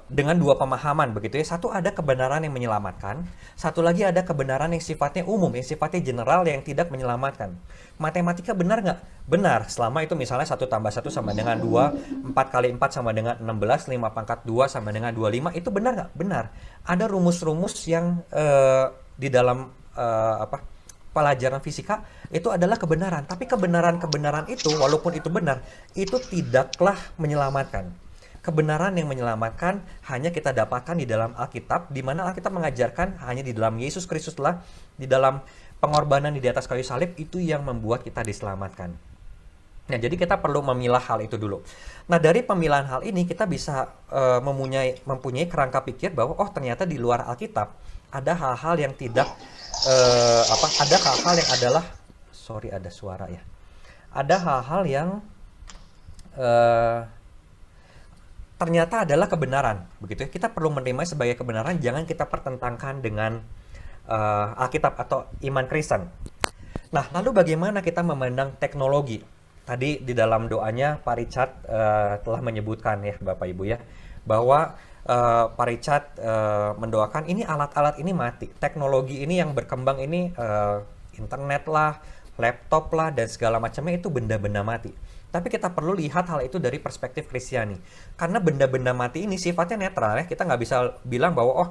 Speaker 3: dengan dua pemahaman begitu ya. Satu, ada kebenaran yang menyelamatkan, satu lagi ada kebenaran yang sifatnya umum, yang sifatnya general, yang tidak menyelamatkan. Matematika benar nggak? Benar, selama itu misalnya 1 tambah 1 sama dengan 2, 4 kali 4 sama dengan 16, 5 pangkat 2 sama dengan 25, itu benar nggak? Benar. Ada rumus-rumus yang di dalam pelajaran fisika itu adalah kebenaran. Tapi kebenaran-kebenaran itu, walaupun itu benar, itu tidaklah menyelamatkan. Kebenaran yang menyelamatkan hanya kita dapatkan di dalam Alkitab, di mana Alkitab mengajarkan hanya di dalam Yesus Kristus lah, di dalam pengorbanan di atas kayu salib, itu yang membuat kita diselamatkan. Nah, jadi kita perlu memilah hal itu dulu. Nah, dari pemilahan hal ini kita bisa mempunyai kerangka pikir bahwa oh, ternyata di luar Alkitab ada hal-hal yang tidak ada hal-hal yang adalah ada suara ya. Ada hal-hal yang ternyata adalah kebenaran, begitu ya. Kita perlu menerima sebagai kebenaran, jangan kita pertentangkan dengan Alkitab atau iman Kristen. Nah, lalu bagaimana kita memandang teknologi? Tadi di dalam doanya Pak Richard telah menyebutkan ya Bapak Ibu ya, bahwa Pak Richard mendoakan ini alat-alat ini mati. Teknologi ini yang berkembang ini internet lah, laptop lah, dan segala macamnya itu benda-benda mati. Tapi kita perlu lihat hal itu dari perspektif Kristiani. Karena benda-benda mati ini sifatnya netral ya. Kita nggak bisa bilang bahwa oh,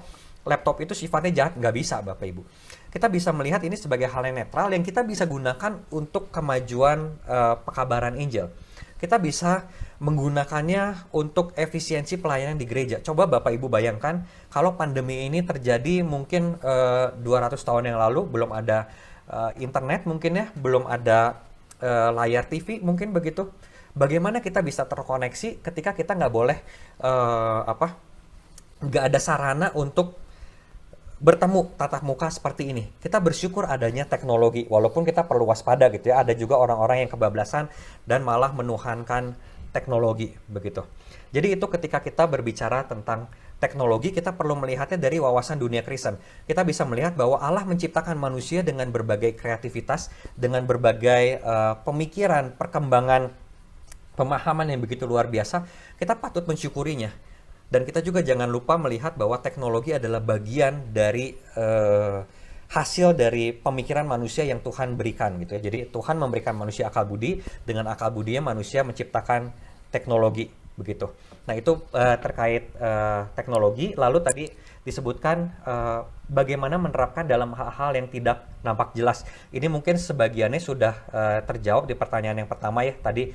Speaker 3: laptop itu sifatnya jahat. Nggak bisa Bapak Ibu. Kita bisa melihat ini sebagai hal yang netral yang kita bisa gunakan untuk kemajuan pekabaran Injil. Kita bisa menggunakannya untuk efisiensi pelayanan di gereja. Coba Bapak Ibu bayangkan kalau pandemi ini terjadi mungkin 200 tahun yang lalu, belum ada internet mungkin ya, belum ada layar TV mungkin begitu. Bagaimana kita bisa terkoneksi ketika kita nggak boleh nggak ada sarana untuk bertemu tatap muka seperti ini. Kita bersyukur adanya teknologi, walaupun kita perlu waspada gitu ya. Ada juga orang-orang yang kebablasan dan malah menuhankan teknologi begitu. Jadi itu ketika kita berbicara tentang teknologi, kita perlu melihatnya dari wawasan dunia Kristen. Kita bisa melihat bahwa Allah menciptakan manusia dengan berbagai kreativitas, dengan berbagai pemikiran, perkembangan, pemahaman yang begitu luar biasa. Kita patut mensyukurinya. Dan kita juga jangan lupa melihat bahwa teknologi adalah bagian dari hasil dari pemikiran manusia yang Tuhan berikan gitu ya. Jadi Tuhan memberikan manusia akal budi, dengan akal budinya manusia menciptakan teknologi begitu. Nah, itu terkait teknologi. Lalu tadi disebutkan bagaimana menerapkan dalam hal-hal yang tidak nampak jelas. Ini mungkin sebagiannya sudah terjawab di pertanyaan yang pertama ya. Tadi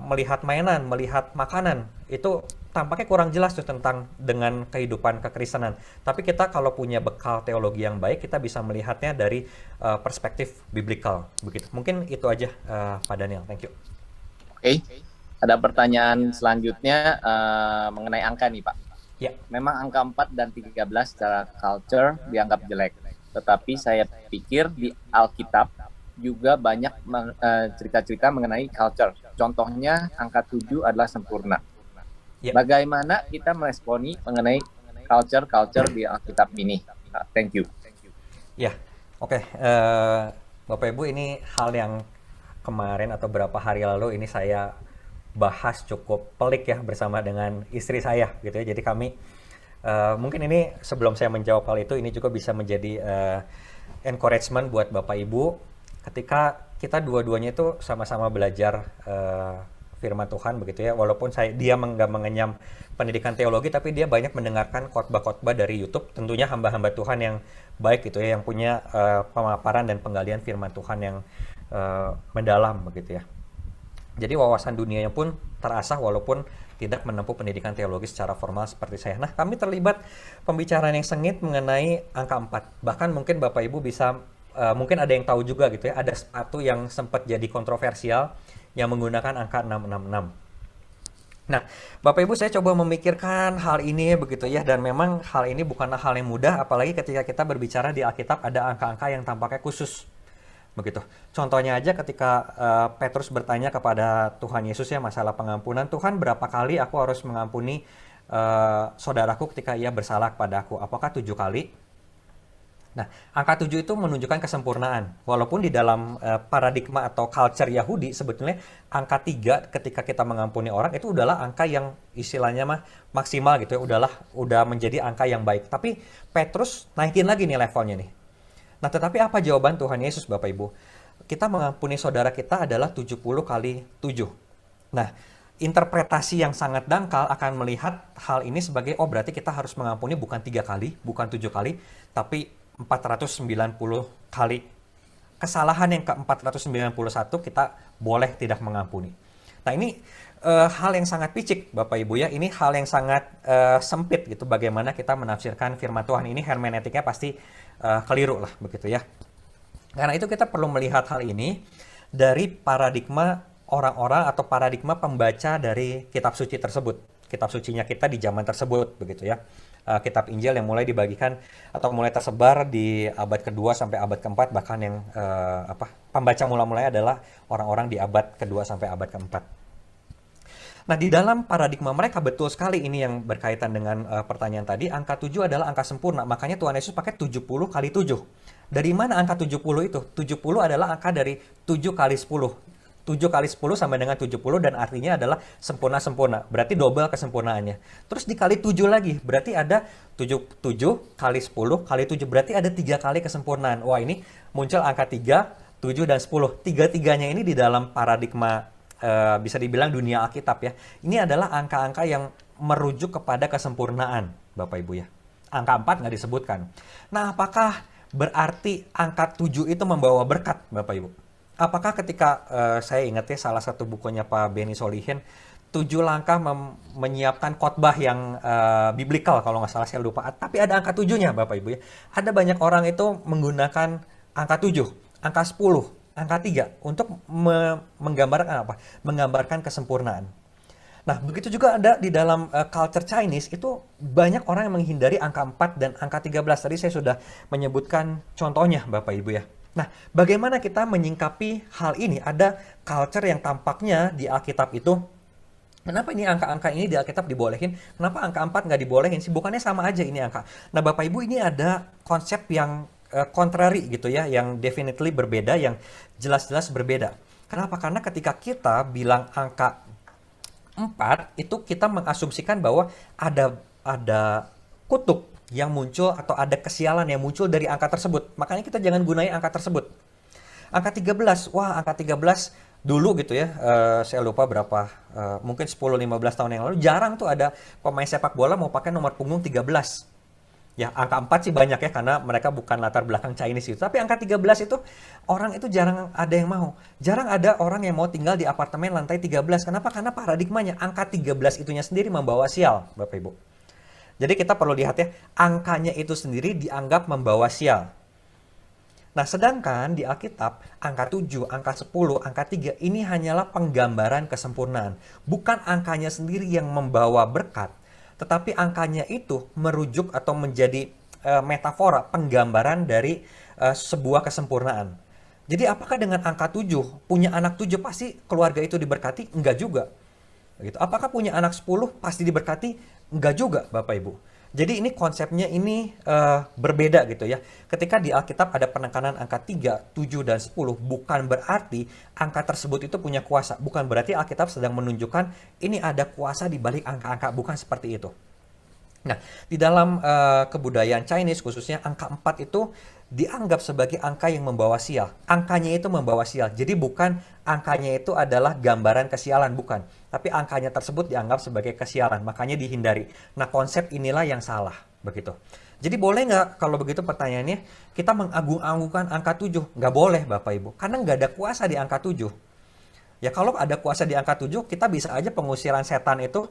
Speaker 3: melihat mainan, melihat makanan, itu tampaknya kurang jelas tuh tentang dengan kehidupan kekristenan. Tapi kita kalau punya bekal teologi yang baik, kita bisa melihatnya dari perspektif biblikal begitu. Mungkin itu aja Pak Daniel. Thank you.
Speaker 1: Oke. Ada pertanyaan selanjutnya mengenai angka nih Pak.
Speaker 3: Ya.
Speaker 1: Memang angka 4 dan 13 secara culture dianggap jelek. Tetapi saya pikir di Alkitab juga banyak cerita-cerita mengenai culture. Contohnya angka 7 adalah sempurna. Ya. Bagaimana kita meresponi mengenai culture di Alkitab ini? Thank you.
Speaker 3: Ya, oke. Bapak Ibu, ini hal yang kemarin atau beberapa hari lalu ini saya bahas cukup pelik ya bersama dengan istri saya gitu ya. Jadi kami mungkin ini sebelum saya menjawab hal itu, ini juga bisa menjadi encouragement buat Bapak Ibu ketika kita dua-duanya itu sama-sama belajar firman Tuhan begitu ya. Walaupun dia nggak mengenyam pendidikan teologi, tapi dia banyak mendengarkan khotbah-khotbah dari YouTube. Tentunya hamba-hamba Tuhan yang baik gitu ya, yang punya pemaparan dan penggalian firman Tuhan yang mendalam begitu ya. Jadi wawasan dunianya pun terasah walaupun tidak menempuh pendidikan teologi secara formal seperti saya. Nah, kami terlibat pembicaraan yang sengit mengenai angka 4. Bahkan mungkin Bapak Ibu bisa, mungkin ada yang tahu juga gitu ya, ada sepatu yang sempat jadi kontroversial yang menggunakan angka 666. Nah, Bapak Ibu, saya coba memikirkan hal ini begitu ya, dan memang hal ini bukanlah hal yang mudah, apalagi ketika kita berbicara di Alkitab ada angka-angka yang tampaknya khusus. Begitu. Contohnya aja ketika Petrus bertanya kepada Tuhan Yesus ya masalah pengampunan, Tuhan berapa kali aku harus mengampuni saudaraku ketika ia bersalah kepada aku? Apakah 7 kali? Nah, angka 7 itu menunjukkan kesempurnaan. Walaupun di dalam paradigma atau culture Yahudi, sebetulnya angka 3 ketika kita mengampuni orang itu udahlah angka yang istilahnya mah maksimal gitu ya, udah menjadi angka yang baik. Tapi Petrus naikin lagi nih levelnya nih. Nah, tetapi apa jawaban Tuhan Yesus, Bapak Ibu? Kita mengampuni saudara kita adalah 70 kali 7. Nah, interpretasi yang sangat dangkal akan melihat hal ini sebagai, oh berarti kita harus mengampuni bukan 3 kali, bukan 7 kali, tapi 490 kali. Kesalahan yang ke-491 kita boleh tidak mengampuni. Nah, ini hal yang sangat picik, Bapak Ibu ya. Ini hal yang sangat sempit gitu bagaimana kita menafsirkan firman Tuhan ini. Hermeneutiknya pasti keliru lah begitu ya. Karena itu kita perlu melihat hal ini dari paradigma orang-orang atau paradigma pembaca dari kitab suci tersebut. Kitab sucinya kita di zaman tersebut begitu ya. Kitab Injil yang mulai dibagikan atau mulai tersebar di abad kedua sampai abad keempat, bahkan yang pembaca mula-mulanya adalah orang-orang di abad kedua sampai abad keempat. Nah, di dalam paradigma mereka betul sekali ini yang berkaitan dengan pertanyaan tadi, angka 7 adalah angka sempurna. Makanya Tuhan Yesus pakai 70 kali 7. Dari mana angka 70 itu? 70 adalah angka dari 7 kali 10. 7 kali 10 sama dengan 70 dan artinya adalah sempurna-sempurna. Berarti double kesempurnaannya. Terus dikali 7 lagi. Berarti ada 7 kali 10 kali 7. Berarti ada 3 kali kesempurnaan. Wah, ini muncul angka 3, 7, dan 10. Tiga-tiganya ini di dalam paradigma bisa dibilang dunia Alkitab ya. Ini adalah angka-angka yang merujuk kepada kesempurnaan, Bapak Ibu ya. Angka 4 nggak disebutkan. Nah, apakah berarti angka 7 itu membawa berkat, Bapak Ibu? Apakah ketika saya ingat ya salah satu bukunya Pak Benny Solihin, 7 langkah menyiapkan khotbah yang biblikal, kalau nggak salah saya lupa. Tapi ada angka 7-nya Bapak Ibu ya. Ada banyak orang itu menggunakan angka 7, angka 10, angka 3 untuk menggambarkan apa? Menggambarkan kesempurnaan. Nah, begitu juga ada di dalam culture Chinese, itu banyak orang yang menghindari angka 4 dan angka 13. Tadi saya sudah menyebutkan contohnya Bapak Ibu ya. Nah, bagaimana kita menyingkapi hal ini? Ada culture yang tampaknya di Alkitab itu, kenapa ini angka-angka ini di Alkitab dibolehin? Kenapa angka 4 nggak dibolehin sih? Bukannya sama aja ini angka. Nah, Bapak Ibu, ini ada konsep yang contrary gitu ya, yang definitely berbeda, yang jelas-jelas berbeda. Kenapa? Karena ketika kita bilang angka 4, itu kita mengasumsikan bahwa ada kutuk yang muncul atau ada kesialan yang muncul dari angka tersebut. Makanya kita jangan gunai angka tersebut. Angka 13, wah angka 13 dulu gitu ya, saya lupa berapa, mungkin 10-15 tahun yang lalu, jarang tuh ada pemain sepak bola mau pakai nomor punggung 13. Ya, angka 4 sih banyak ya, karena mereka bukan latar belakang Chinese itu. Tapi angka 13 itu, orang itu jarang ada yang mau. Jarang ada orang yang mau tinggal di apartemen lantai 13. Kenapa? Karena paradigmanya, angka 13 itunya sendiri membawa sial, Bapak Ibu. Jadi kita perlu lihat ya, angkanya itu sendiri dianggap membawa sial. Nah, sedangkan di Alkitab, angka 7, angka 10, angka 3, ini hanyalah penggambaran kesempurnaan. Bukan angkanya sendiri yang membawa berkat, tetapi angkanya itu merujuk atau menjadi metafora, penggambaran dari sebuah kesempurnaan. Jadi apakah dengan angka 7, punya anak 7 pasti keluarga itu diberkati? Enggak juga. Gitu. Apakah punya anak 10 pasti diberkati? Enggak juga, Bapak Ibu. Jadi ini konsepnya ini berbeda gitu ya. Ketika di Alkitab ada penekanan angka 3, 7, dan 10, bukan berarti angka tersebut itu punya kuasa. Bukan berarti Alkitab sedang menunjukkan ini ada kuasa di balik angka-angka. Bukan seperti itu. Nah, di dalam kebudayaan Chinese khususnya, angka 4 itu dianggap sebagai angka yang membawa sial. Angkanya itu membawa sial. Jadi bukan angkanya itu adalah gambaran kesialan, bukan. Tapi angkanya tersebut dianggap sebagai kesialan, makanya dihindari. Nah, konsep inilah yang salah, begitu. Jadi boleh nggak, kalau begitu pertanyaannya, kita mengagung-agungkan angka 7? Nggak boleh, Bapak Ibu. Karena nggak ada kuasa di angka 7. Ya kalau ada kuasa di angka 7, kita bisa aja pengusiran setan itu,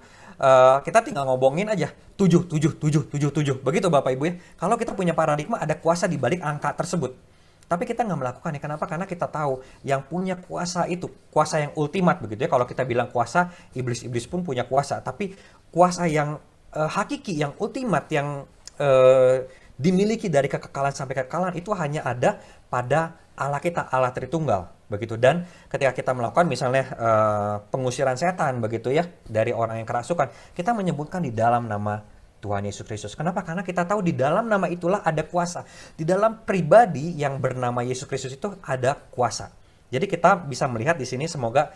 Speaker 3: kita tinggal ngomongin aja 7, 7, 7, 7, 7. Begitu Bapak Ibu ya. Kalau kita punya paradigma ada kuasa di balik angka tersebut. Tapi kita nggak melakukannya. Kenapa? Karena kita tahu yang punya kuasa itu, kuasa yang ultimat begitu ya. Kalau kita bilang kuasa, iblis-iblis pun punya kuasa. Tapi kuasa yang hakiki, yang ultimat, yang dimiliki dari kekekalan sampai kekekalan, itu hanya ada pada Allah kita, Allah Tritunggal. Begitu. Dan ketika kita melakukan misalnya pengusiran setan begitu ya dari orang yang kerasukan, kita menyebutkan di dalam nama Tuhan Yesus Kristus. Kenapa? Karena kita tahu di dalam nama itulah ada kuasa. Di dalam pribadi yang bernama Yesus Kristus itu ada kuasa. Jadi kita bisa melihat di sini, semoga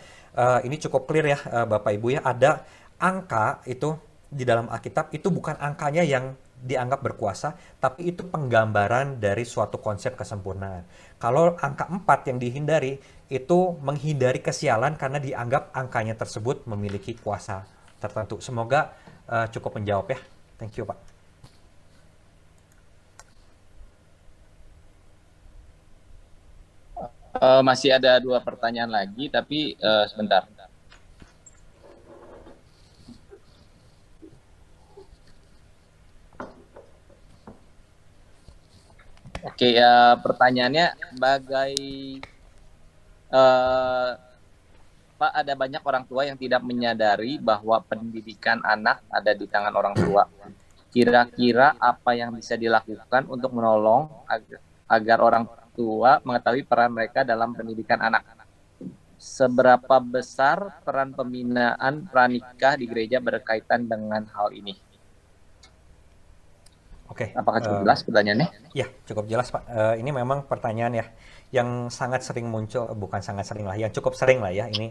Speaker 3: ini cukup clear ya Bapak Ibu ya, ada angka itu di dalam Alkitab itu bukan angkanya yang dianggap berkuasa, tapi itu penggambaran dari suatu konsep kesempurnaan. Kalau angka 4 yang dihindari, itu menghindari kesialan karena dianggap angkanya tersebut memiliki kuasa tertentu. Semoga cukup menjawab ya. Thank you, Pak.
Speaker 1: Masih ada 2 pertanyaan lagi, tapi sebentar. Oke, pertanyaannya Pak, ada banyak orang tua yang tidak menyadari bahwa pendidikan anak ada di tangan orang tua. Kira-kira apa yang bisa dilakukan untuk menolong agar orang tua mengetahui peran mereka dalam pendidikan anak? Seberapa besar peran pembinaan pranikah di gereja berkaitan dengan hal ini?
Speaker 3: Oke.
Speaker 1: Apakah cukup jelas pertanyaannya?
Speaker 3: Ya, cukup jelas Pak. Ini memang pertanyaan ya yang sangat sering muncul, bukan sangat sering lah, yang cukup sering lah ya ini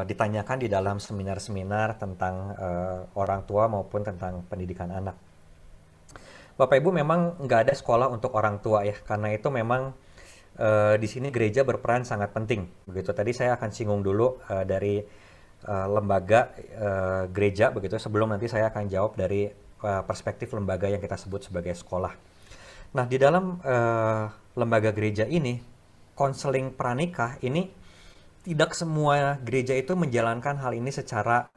Speaker 3: ditanyakan di dalam seminar-seminar tentang orang tua maupun tentang pendidikan anak. Bapak Ibu, memang nggak ada sekolah untuk orang tua ya, karena itu memang di sini gereja berperan sangat penting. Begitu tadi saya akan singgung dulu dari lembaga gereja begitu, sebelum nanti saya akan jawab dari perspektif lembaga yang kita sebut sebagai sekolah. Nah, di dalam lembaga gereja ini, konseling pranikah ini tidak semua gereja itu menjalankan hal ini secara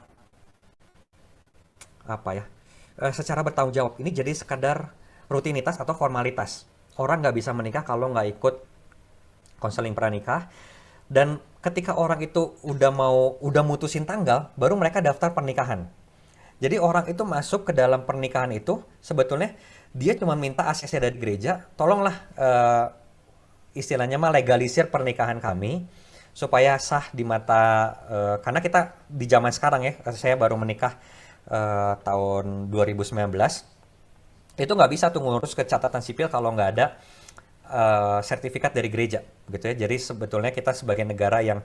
Speaker 3: secara bertanggung jawab. Ini jadi sekadar rutinitas atau formalitas. Orang nggak bisa menikah kalau nggak ikut konseling pranikah. Dan ketika orang itu udah mutusin tanggal, baru mereka daftar pernikahan. Jadi orang itu masuk ke dalam pernikahan itu, sebetulnya dia cuma minta ACC dari gereja, tolonglah istilahnya mah legalisir pernikahan kami, supaya sah di mata, karena kita di zaman sekarang ya, saya baru menikah tahun 2019, itu nggak bisa tuh ngurus ke catatan sipil kalau nggak ada sertifikat dari gereja, gitu ya. Jadi sebetulnya kita sebagai negara yang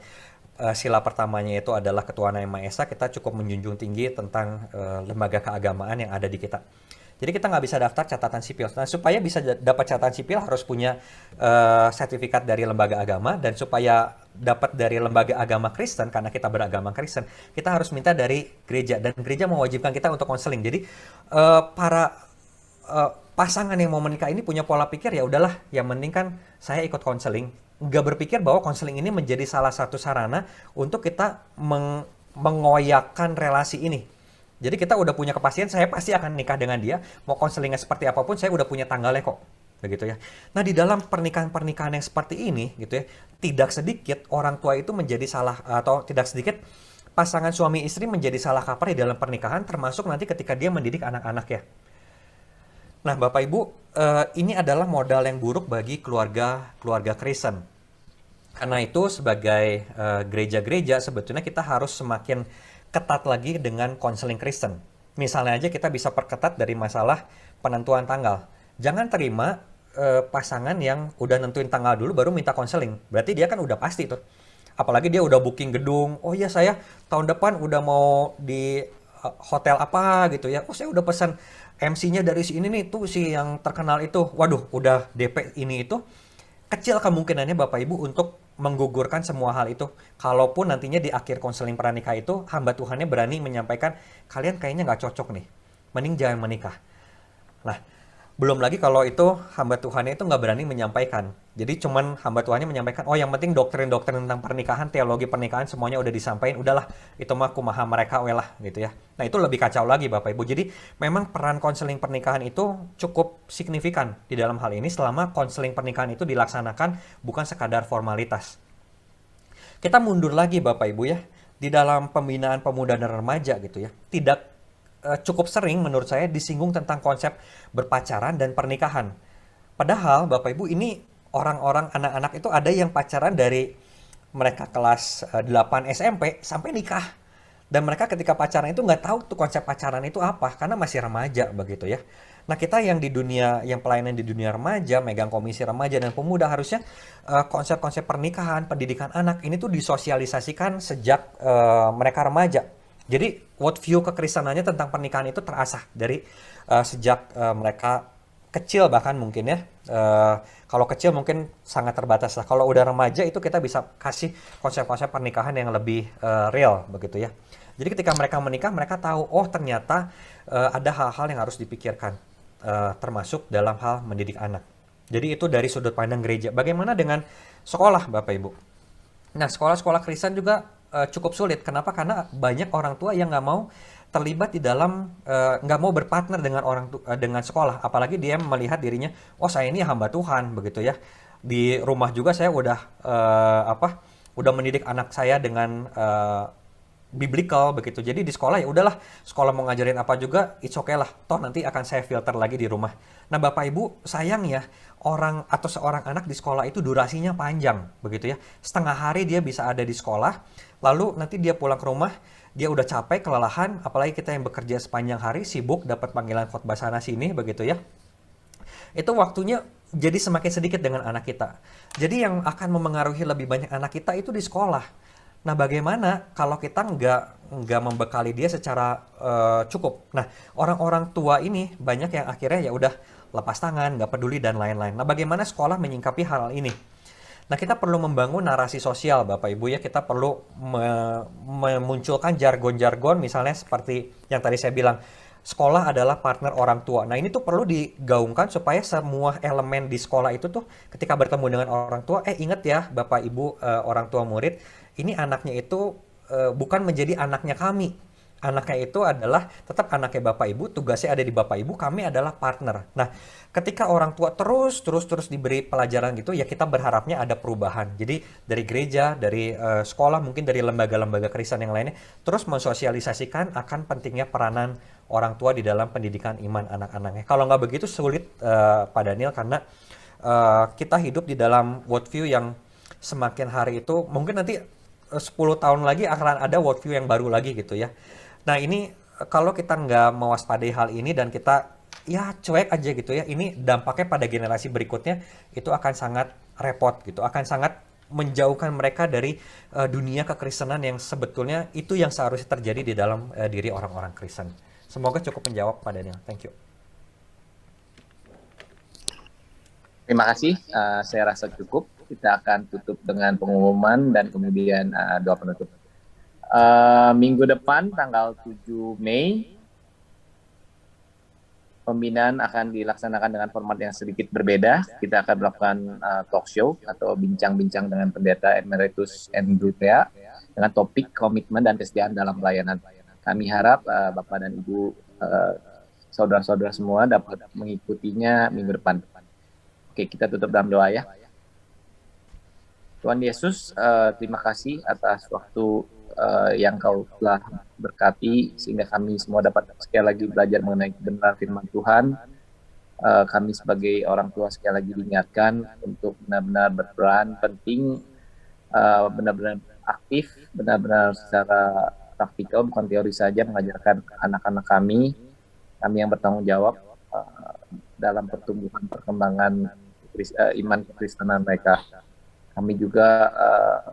Speaker 3: sila pertamanya itu adalah ketuhanan yang Maha Esa, kita cukup menjunjung tinggi tentang lembaga keagamaan yang ada di kita. Jadi kita nggak bisa daftar catatan sipil. Nah, supaya bisa dapat catatan sipil harus punya sertifikat dari lembaga agama, dan supaya dapat dari lembaga agama Kristen, karena kita beragama Kristen, kita harus minta dari gereja, dan gereja mewajibkan kita untuk konseling. Jadi para pasangan yang mau menikah ini punya pola pikir, ya udahlah, yang penting kan saya ikut konseling. Nggak berpikir bahwa konseling ini menjadi salah satu sarana untuk kita mengoyakkan relasi ini. Jadi kita udah punya kepastian, saya pasti akan nikah dengan dia, mau konselingnya seperti apapun, saya udah punya tanggalnya kok, begitu ya. Nah, di dalam pernikahan-pernikahan yang seperti ini, gitu ya, tidak sedikit orang tua itu menjadi salah, atau tidak sedikit pasangan suami istri menjadi salah kaprah di dalam pernikahan, termasuk nanti ketika dia mendidik anak-anak ya. Nah, Bapak Ibu, ini adalah modal yang buruk bagi keluarga Kristen. Karena itu sebagai gereja-gereja sebetulnya kita harus semakin ketat lagi dengan konseling Kristen. Misalnya aja kita bisa perketat dari masalah penentuan tanggal. Jangan terima pasangan yang udah nentuin tanggal dulu baru minta konseling. Berarti dia kan udah pasti tuh. Apalagi dia udah booking gedung. Oh iya, saya tahun depan udah mau di hotel apa gitu ya. Oh, saya udah pesan MC-nya dari si ini nih, tuh si yang terkenal itu. Waduh, udah DP ini itu. Kecil kemungkinannya Bapak Ibu untuk menggugurkan semua hal itu. Kalaupun nantinya di akhir konseling pranikah itu hamba Tuhannya berani menyampaikan, kalian kayaknya nggak cocok nih, mending jangan menikah. Nah, belum lagi kalau itu hamba Tuhannya itu nggak berani menyampaikan. Jadi cuman hamba Tuhannya menyampaikan, oh yang penting doktrin-doktrin tentang pernikahan, teologi pernikahan semuanya udah disampaikan, udahlah itu mah kumaha mereka welah gitu ya. Nah, itu lebih kacau lagi Bapak Ibu. Jadi memang peran konseling pernikahan itu cukup signifikan di dalam hal ini selama konseling pernikahan itu dilaksanakan bukan sekadar formalitas. Kita mundur lagi Bapak Ibu ya, di dalam pembinaan pemuda dan remaja gitu ya. Tidak cukup sering menurut saya disinggung tentang konsep berpacaran dan pernikahan. Padahal Bapak Ibu, ini orang-orang anak-anak itu ada yang pacaran dari mereka kelas 8 SMP sampai nikah. Dan mereka ketika pacaran itu nggak tahu tuh konsep pacaran itu apa, karena masih remaja begitu ya. Nah kita yang di dunia, yang pelayanan di dunia remaja, megang komisi remaja dan pemuda, harusnya konsep-konsep pernikahan, pendidikan anak ini tuh disosialisasikan sejak mereka remaja. Jadi worldview kekristenannya tentang pernikahan itu terasah dari sejak mereka kecil, bahkan mungkin ya. Kalau kecil mungkin sangat terbatas lah. Kalau udah remaja itu kita bisa kasih konsep-konsep pernikahan yang lebih real begitu ya. Jadi ketika mereka menikah, mereka tahu, oh ternyata ada hal-hal yang harus dipikirkan, termasuk dalam hal mendidik anak. Jadi itu dari sudut pandang gereja. Bagaimana dengan sekolah, Bapak Ibu? Nah, sekolah-sekolah Kristen juga cukup sulit. Kenapa? Karena banyak orang tua yang nggak mau terlibat di dalam, nggak mau berpartner dengan dengan sekolah. Apalagi dia melihat dirinya, oh saya ini hamba Tuhan, begitu ya. Di rumah juga saya udah udah mendidik anak saya dengan biblical begitu. Jadi di sekolah ya udahlah, sekolah mau ngajarin apa juga it's okay lah. Toh nanti akan saya filter lagi di rumah. Nah, Bapak Ibu, sayang ya, orang atau seorang anak di sekolah itu durasinya panjang begitu ya. Setengah hari dia bisa ada di sekolah, lalu nanti dia pulang ke rumah, dia udah capek, kelelahan, apalagi kita yang bekerja sepanjang hari, sibuk dapat panggilan khotbah sana sini begitu ya. Itu waktunya jadi semakin sedikit dengan anak kita. Jadi yang akan memengaruhi lebih banyak anak kita itu di sekolah. Nah, bagaimana kalau kita nggak membekali dia secara cukup? Nah, orang-orang tua ini banyak yang akhirnya ya udah lepas tangan, nggak peduli dan lain-lain. Nah, bagaimana sekolah menyingkapi hal ini? Nah, kita perlu membangun narasi sosial, Bapak Ibu ya. Kita perlu memunculkan jargon-jargon, misalnya seperti yang tadi saya bilang, sekolah adalah partner orang tua. Nah, ini tuh perlu digaungkan supaya semua elemen di sekolah itu tuh ketika bertemu dengan orang tua, ingat ya Bapak Ibu, orang tua murid, ini anaknya itu bukan menjadi anaknya kami. Anaknya itu adalah tetap anaknya Bapak Ibu, tugasnya ada di Bapak Ibu, kami adalah partner. Nah, ketika orang tua terus diberi pelajaran gitu, ya kita berharapnya ada perubahan. Jadi dari gereja, dari sekolah, mungkin dari lembaga-lembaga Kristen yang lainnya, terus mensosialisasikan akan pentingnya peranan orang tua di dalam pendidikan iman anak-anaknya. Kalau nggak begitu sulit, Pak Daniel, karena kita hidup di dalam worldview yang semakin hari itu, mungkin nanti 10 tahun lagi akan ada worldview yang baru lagi gitu ya. Nah ini kalau kita nggak mewaspadai hal ini dan kita ya cuek aja gitu ya, ini dampaknya pada generasi berikutnya itu akan sangat repot gitu, akan sangat menjauhkan mereka dari dunia kekristenan yang sebetulnya itu yang seharusnya terjadi di dalam diri orang-orang Kristen. Semoga cukup menjawab, Pak Daniel. Thank you.
Speaker 1: Terima kasih, saya rasa cukup. Kita akan tutup dengan pengumuman dan kemudian doa penutup. Minggu depan tanggal 7 Mei pembinaan akan dilaksanakan dengan format yang sedikit berbeda. Kita akan melakukan talk show atau bincang-bincang dengan Pendeta Emeritus Andrew Thea dengan topik komitmen dan kesetiaan dalam pelayanan. Kami harap Bapak dan Ibu, saudara-saudara semua dapat mengikutinya minggu depan. Oke, kita tutup dalam doa ya. Tuhan Yesus, terima kasih atas waktu yang Kau telah berkati sehingga kami semua dapat sekali lagi belajar mengenai kebenaran firman Tuhan. Kami sebagai orang tua sekali lagi diingatkan untuk benar-benar berperan penting, benar-benar aktif, benar-benar secara praktikal, bukan teori saja, mengajarkan anak-anak kami yang bertanggung jawab dalam pertumbuhan perkembangan iman kekristenan mereka. Kami juga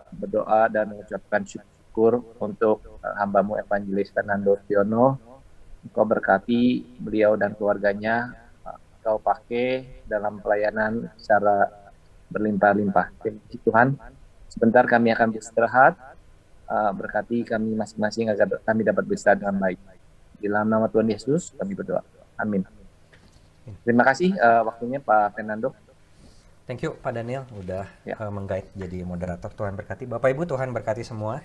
Speaker 1: berdoa dan mengucapkan syukur untuk hamba-Mu Evangelis Fernando Siono. Engkau berkati beliau dan keluarganya, Engkau pakai dalam pelayanan secara berlimpah-limpah. Terima kasih Tuhan. Sebentar kami akan beristirahat. Berkati kami masing-masing agar kami dapat beristirahat dengan baik. Di dalam nama Tuhan Yesus kami berdoa. Amin. Terima kasih waktunya Pak Fernando.
Speaker 3: Thank you Pak Daniel udah meng-guide jadi moderator. Tuhan berkati. Bapak Ibu, Tuhan berkati semua.